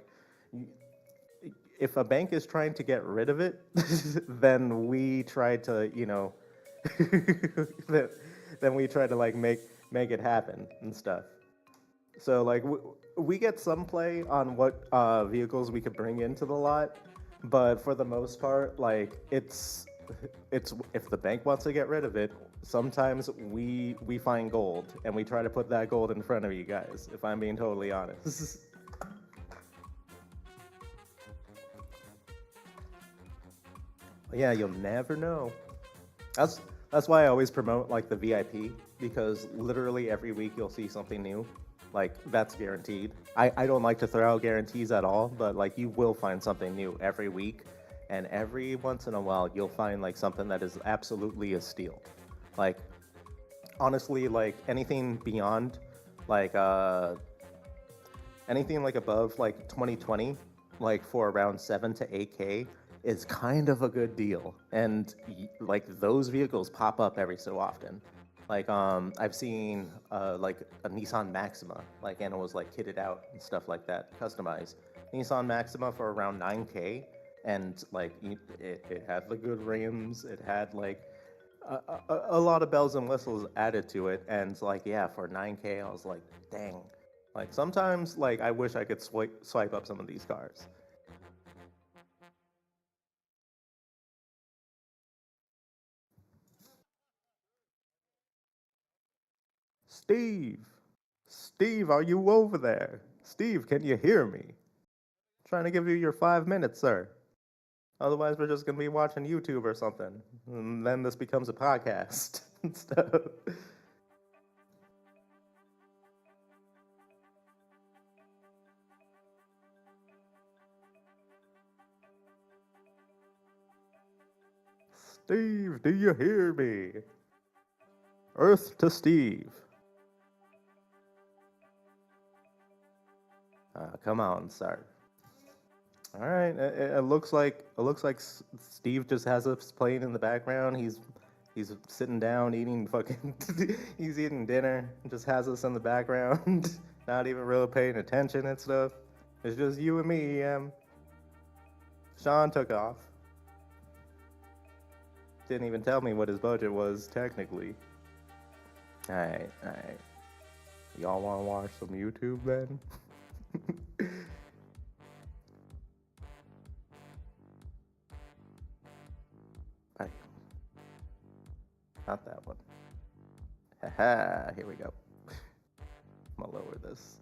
if a bank is trying to get rid of it, then we try to, you know, then we try to like make it happen and stuff. So like we get some play on what vehicles we could bring into the lot, but for the most part, like it's if the bank wants to get rid of it, sometimes we find gold and we try to put that gold in front of you guys. If I'm being totally honest. Yeah, you'll never know. That's why I always promote like the VIP, because literally every week you'll see something new. Like that's guaranteed. I don't like to throw out guarantees at all, but like you will find something new every week, and every once in a while you'll find like something that is absolutely a steal. Like honestly, like anything beyond like anything like above like 2020, like for around 7 to 8K is kind of a good deal. And like those vehicles pop up every so often. Like I've seen like a Nissan Maxima, like, and it was like kitted out and stuff like that, customized. Nissan Maxima for around 9K, and like it had the good rims, it had like a lot of bells and whistles added to it, and like yeah, for 9K I was like, dang. Like sometimes like I wish I could swipe up some of these cars. Steve! Steve, are you over there? Steve, can you hear me? Trying to give you your 5 minutes, sir. Otherwise, we're just gonna be watching YouTube or something, and then this becomes a podcast and stuff. Steve, do you hear me? Earth to Steve. Come on, sir. All right. It looks like Steve just has us playing in the background. He's sitting down eating fucking. He's eating dinner. Just has us in the background, not even really paying attention and stuff. It's just you and me. Sean took off. Didn't even tell me what his budget was technically. All right. Y'all want to watch some YouTube then? Bye. Not that one. Haha, here we go. I'm gonna lower this.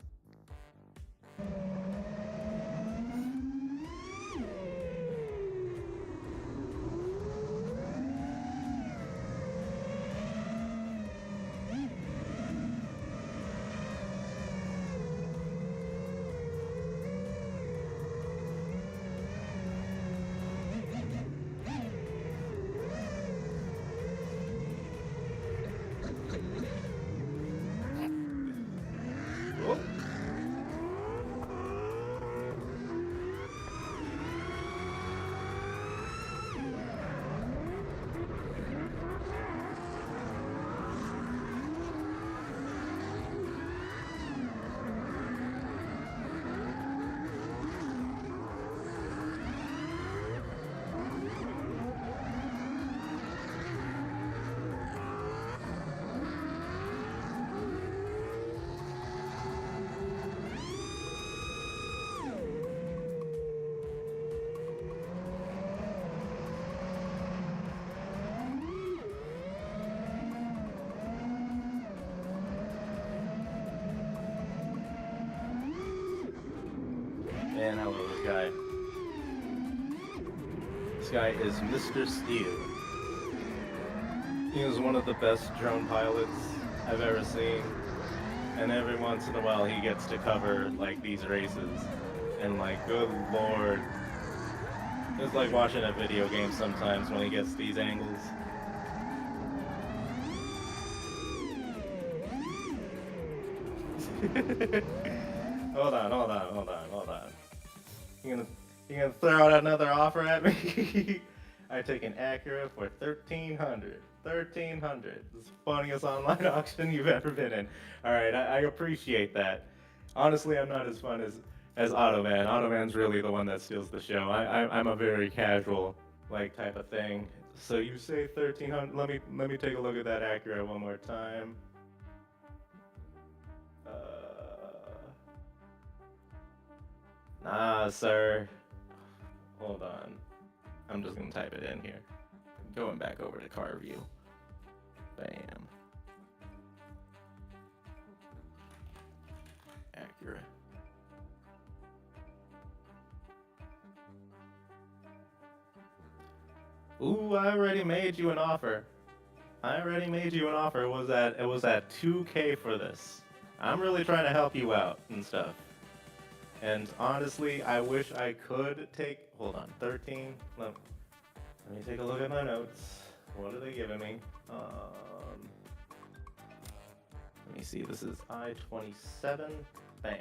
saying hello, this guy. This guy is Mr. Steel. He is one of the best drone pilots I've ever seen. And every once in a while he gets to cover like these races. And like, good lord. It's like watching a video game sometimes when he gets these angles. Hold on. You gonna throw out another offer at me? I take an Acura for 1,300. 1,300. It's the funniest online auction you've ever been in. All right, I appreciate that. Honestly, I'm not as fun as Automan. Automan's really the one that steals the show. I'm a very casual like type of thing. So you say 1,300? Let me take a look at that Acura one more time. Nah, sir. Hold on. I'm just gonna type it in here. Going back over to car view. Bam. Accurate. Ooh, I already made you an offer. It was at 2K for this. I'm really trying to help you out and stuff. And honestly, I wish I could take, hold on, 13. Let me take a look at my notes. What are they giving me? Let me see, this is I-27, bam.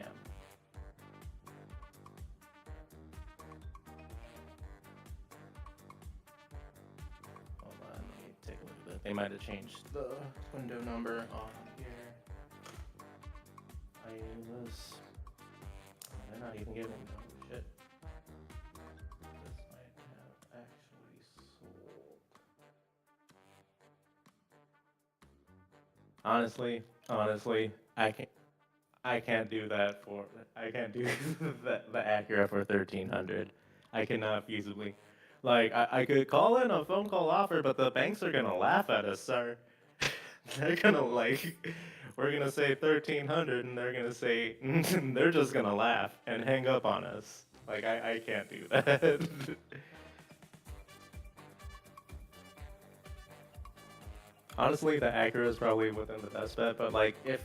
Hold on, let me take a look at that. They might have changed the window number on here. They're not even giving me, oh shit. This might have actually sold. Honestly, I can't do that for, I can't do the Acura for 1,300. I cannot feasibly. Like, I could call in a phone call offer, but the banks are gonna laugh at us, sir. They're gonna like, we're gonna say 1,300 and they're gonna say, they're just gonna laugh and hang up on us. Like, I can't do that. Honestly, the Acura is probably within the best bet, but like, if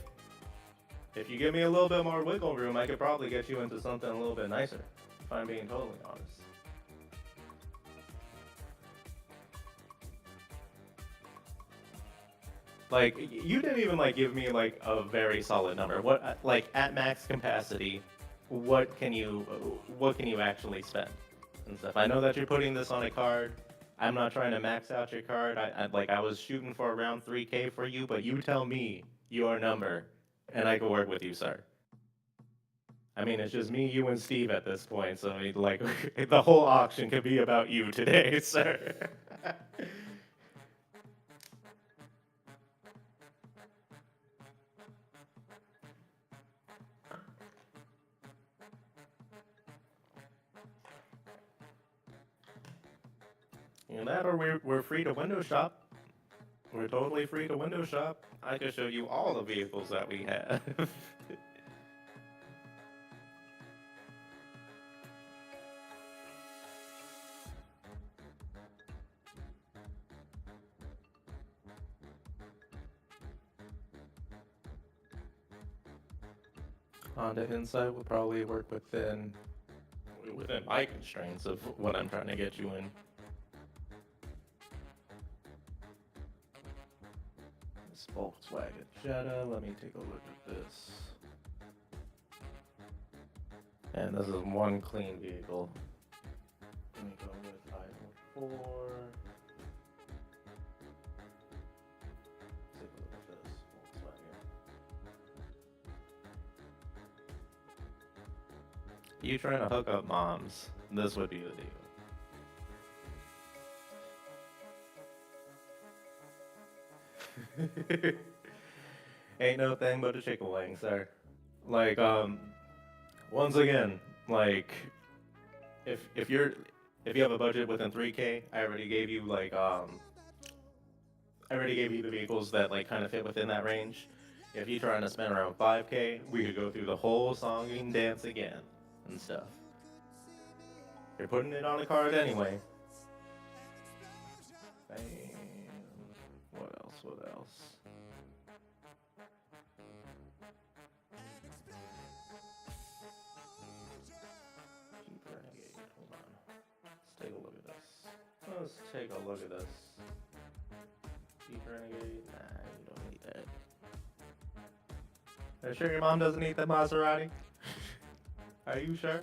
you give me a little bit more wiggle room, I could probably get you into something a little bit nicer, if I'm being totally honest. Like, you didn't even like give me like a very solid number. What, like, at max capacity, what can you actually spend and stuff? I know that you're putting this on a card. I'm not trying to max out your card. I was shooting for around 3K for you, but you tell me your number, and I can work with you, sir. I mean, it's just me, you, and Steve at this point, so like the whole auction could be about you today, sir. You know that, or we're free to window shop. We're totally free to window shop. I can show you all the vehicles that we have. Honda Insight will probably work within my constraints of what I'm trying to get you in. This Volkswagen Jetta, let me take a look at this. And this is one clean vehicle. Let me go with I-4. Take a look at this Volkswagen. You trying to hook up moms, this would be the deal. Ain't no thing but a chicken wing, sir. Like, once again, like, if you have a budget within 3K, I already gave you like I already gave you the vehicles that like kind of fit within that range. If you're trying to spend around 5K, we could go through the whole song and dance again and stuff. You're putting it on a card anyway. Bam. What else? What else? Jeep Renegade. Hold on. Let's take a look at this. Let's take a look at this. Jeep Renegade. Nah, you don't need that. Are you sure your mom doesn't eat that Maserati? Are you sure?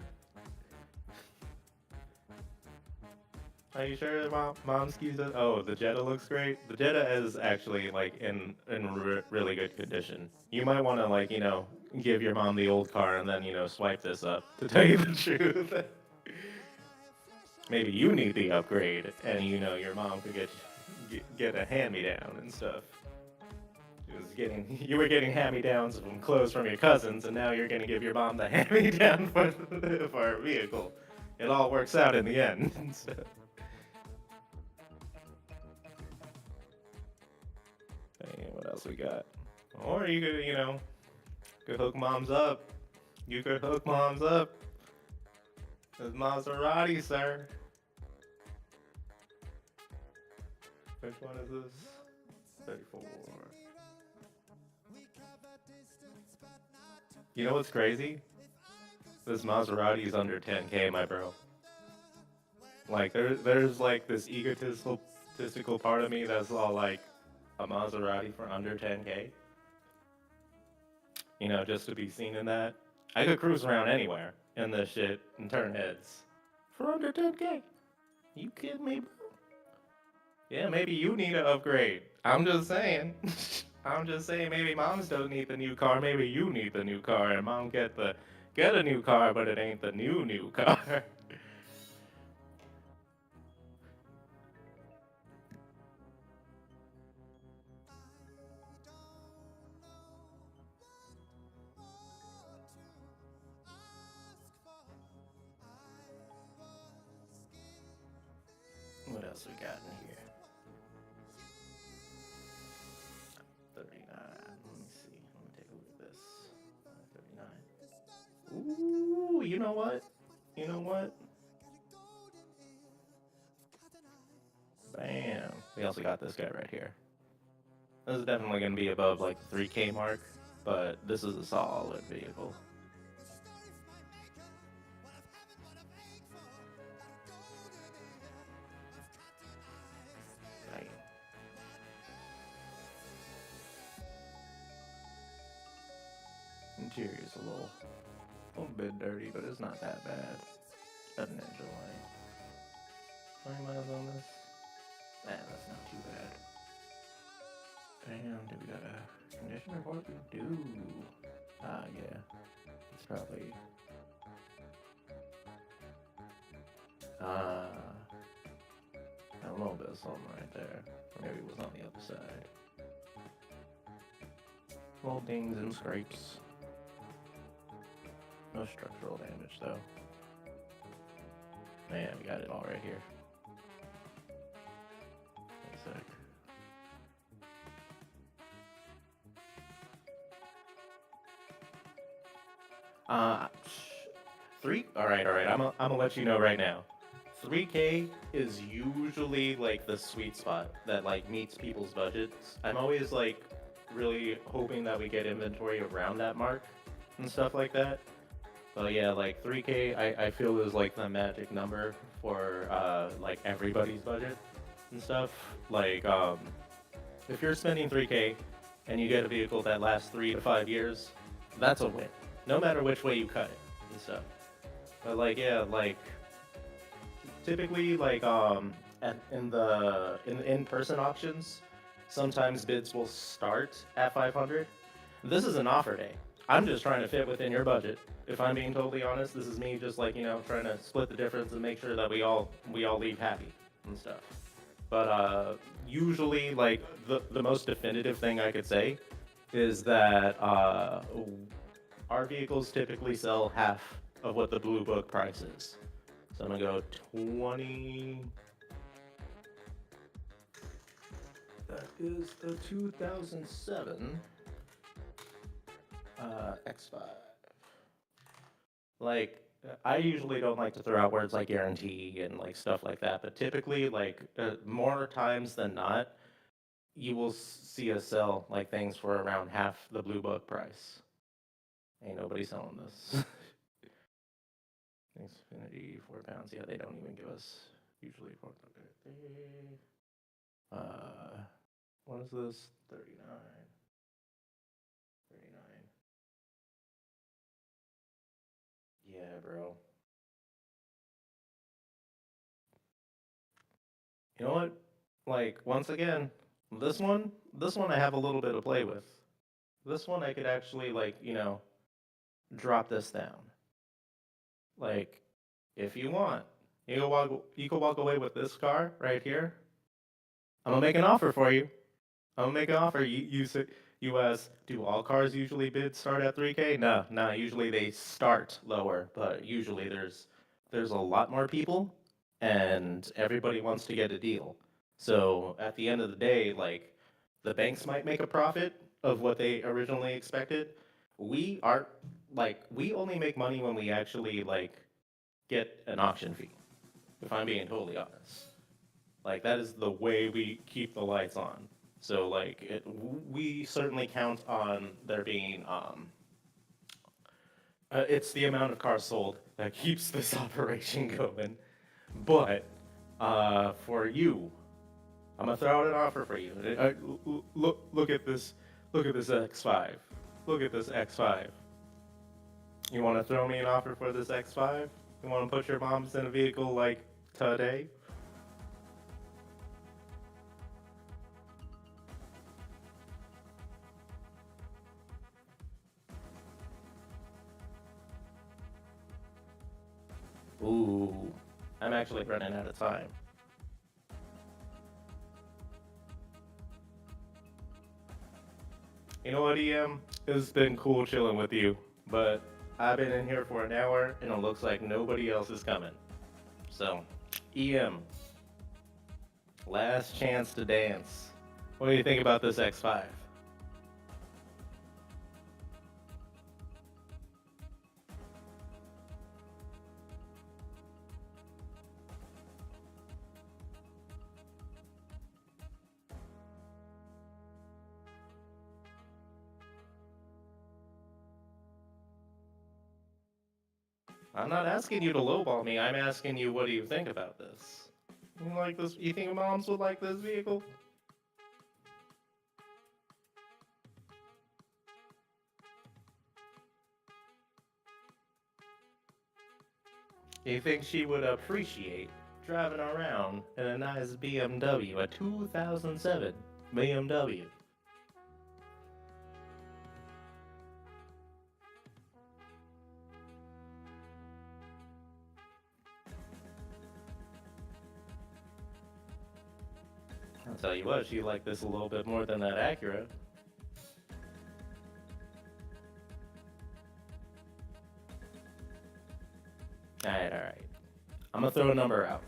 Are you sure mom skis it? Oh, the Jetta looks great. The Jetta is actually like in really good condition. You might want to like give your mom the old car and then swipe this up. To tell you the truth, maybe you need the upgrade, and your mom could get a hand me down and stuff. You were getting hand-me-downs from clothes from your cousins, and now you're gonna give your mom the hand-me-down for a vehicle. It all works out in the end. So. Hey, what else we got? Or you could hook moms up. You could hook moms up. It's Maserati, sir. Which one is this? 34. You know what's crazy? This Maserati is under 10K, my bro. Like, there's like this egotistical part of me that's all like, a Maserati for under 10K? Just to be seen in that. I could cruise around anywhere in this shit and turn heads. For under 10K? You kidding me, bro? Yeah, maybe you need an upgrade. I'm just saying. I'm just saying, maybe moms don't need the new car. Maybe you need the new car, and mom get a new car, but it ain't the new car. What else we got in here? 39. Let me see. Let me take a look at this. 39. Ooh, you know what? You know what? Bam. We also got this guy right here. This is definitely going to be above like the 3K mark, but this is a solid vehicle. Bam. Interior's a little bit dirty, but it's not that bad. Got an engine light. 20 miles on this? Nah, that's not too bad. Damn, do we got a condition report? We do. Ah, yeah. It's probably... a little bit of something right there. Or maybe it was on the other side. Little dings and scrapes. No structural damage, though. Man, we got it all right here. One sec. All right. I'm gonna let you know right now. 3K is usually like the sweet spot that like meets people's budgets. I'm always like really hoping that we get inventory around that mark and stuff like that. But yeah, like 3K, I feel is like the magic number for like everybody's budget and stuff. Like if you're spending 3K and you get a vehicle that lasts 3 to 5 years, that's a win. No matter which way you cut it and stuff. But like yeah, like typically like in in-person auctions, sometimes bids will start at 500. This is an offer day. I'm just trying to fit within your budget. If I'm being totally honest, this is me just like trying to split the difference and make sure that we all leave happy and stuff. But usually like the most definitive thing I could say is that our vehicles typically sell half of what the Blue Book price is. So I'm gonna go 20. That is the 2007 X5. Like I usually don't like to throw out words like guarantee and like stuff like that, but typically, like more times than not, you will see us sell like things for around half the blue book price. Ain't nobody selling this. Xfinity, £4. Yeah, they don't even give us usually. Uh, what is this? 39. 39. Yeah, bro. You know what? Like, once again, this one I have a little bit of play with. This one I could actually, like, drop this down. Like, if you want, you can walk away with this car right here. I'm gonna make an offer for you. I'm gonna make an offer. You ask, do all cars usually bid start at 3K? No, no. Usually they start lower, but usually there's a lot more people, and everybody wants to get a deal. So at the end of the day, like the banks might make a profit of what they originally expected. We are we only make money when we actually get an auction fee. If I'm being totally honest. Like that is the way we keep the lights on. So we certainly count on there being it's the amount of cars sold that keeps this operation going. But for you, I'm gonna throw out an offer for you. Look at this. Look at this X5. Look at this X5. You want to throw me an offer for this X5? You want to put your moms in a vehicle like today? Ooh, I'm actually running out of time. You know what, EM? It's been cool chilling with you, but I've been in here for an hour and it looks like nobody else is coming. So, EM, last chance to dance. What do you think about this X5? I'm not asking you to lowball me. I'm asking you, what do you think about this? You like this? You think moms would like this vehicle? You think she would appreciate driving around in a nice BMW, a 2007 BMW? I'll tell you what, she liked this a little bit more than that Acura. Alright, alright. I'm gonna throw a number out.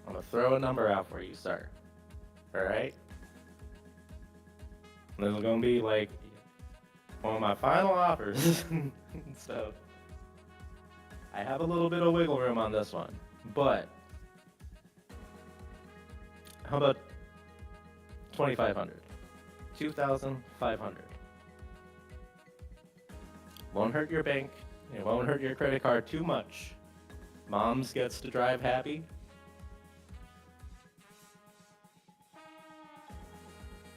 I'm gonna throw a number out for you, sir. Alright? This is gonna be like one of my final offers. So, I have a little bit of wiggle room on this one. But, how about 2,500? 2,500. Won't hurt your bank. It won't hurt your credit card too much. Moms gets to drive happy.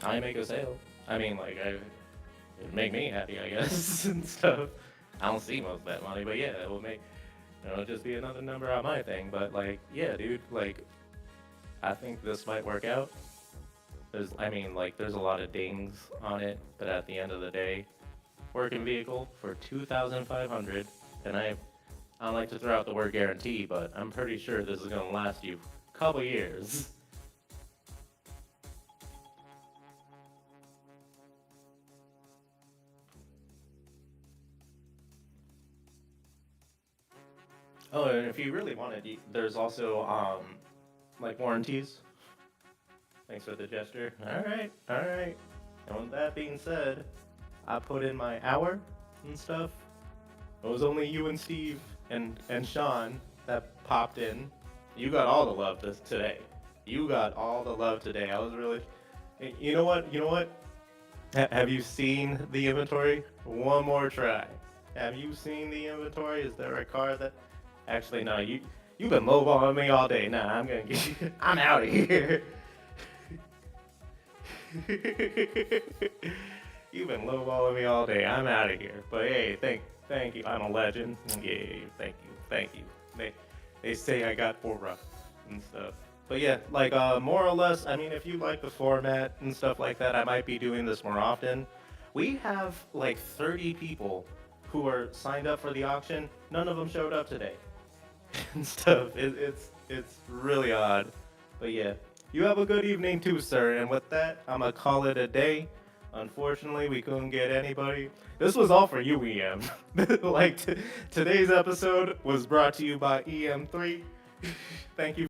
I make a sale. I mean, it'd make me happy, I guess, and stuff. I don't see most of that money, but yeah, it will make, it'll just be another number on my thing. But yeah, dude, I think this might work out. There's a lot of dings on it, but at the end of the day, working vehicle for 2,500, and I don't like to throw out the word guarantee, but I'm pretty sure this is gonna last you a couple years. Oh, and if you really wanted, there's also warranties. Thanks for the gesture. All right, all right. And with that being said, I put in my hour and stuff. It was only you and Steve and Sean that popped in. You got all the love today. You got all the love today. I was really. You know what? You know what? Have you seen the inventory? One more try. Have you seen the inventory? Is there a car that? Actually, no. You've been lowballing me all day. Nah, I'm gonna get you. I'm out of here. You've been lowballing me all day. I'm out of here. But hey, thank you. I'm a legend. Yeah, thank you. They say I got aura and stuff. But yeah, like more or less. I mean, if you like the format and stuff like that, I might be doing this more often. We have like 30 people who are signed up for the auction. None of them showed up today and stuff. It's really odd. But yeah, you have a good evening too, sir. And with that, I'm gonna call it a day. Unfortunately, we couldn't get anybody. This was all for you, EM. Today's episode was brought to you by EM3. Thank you.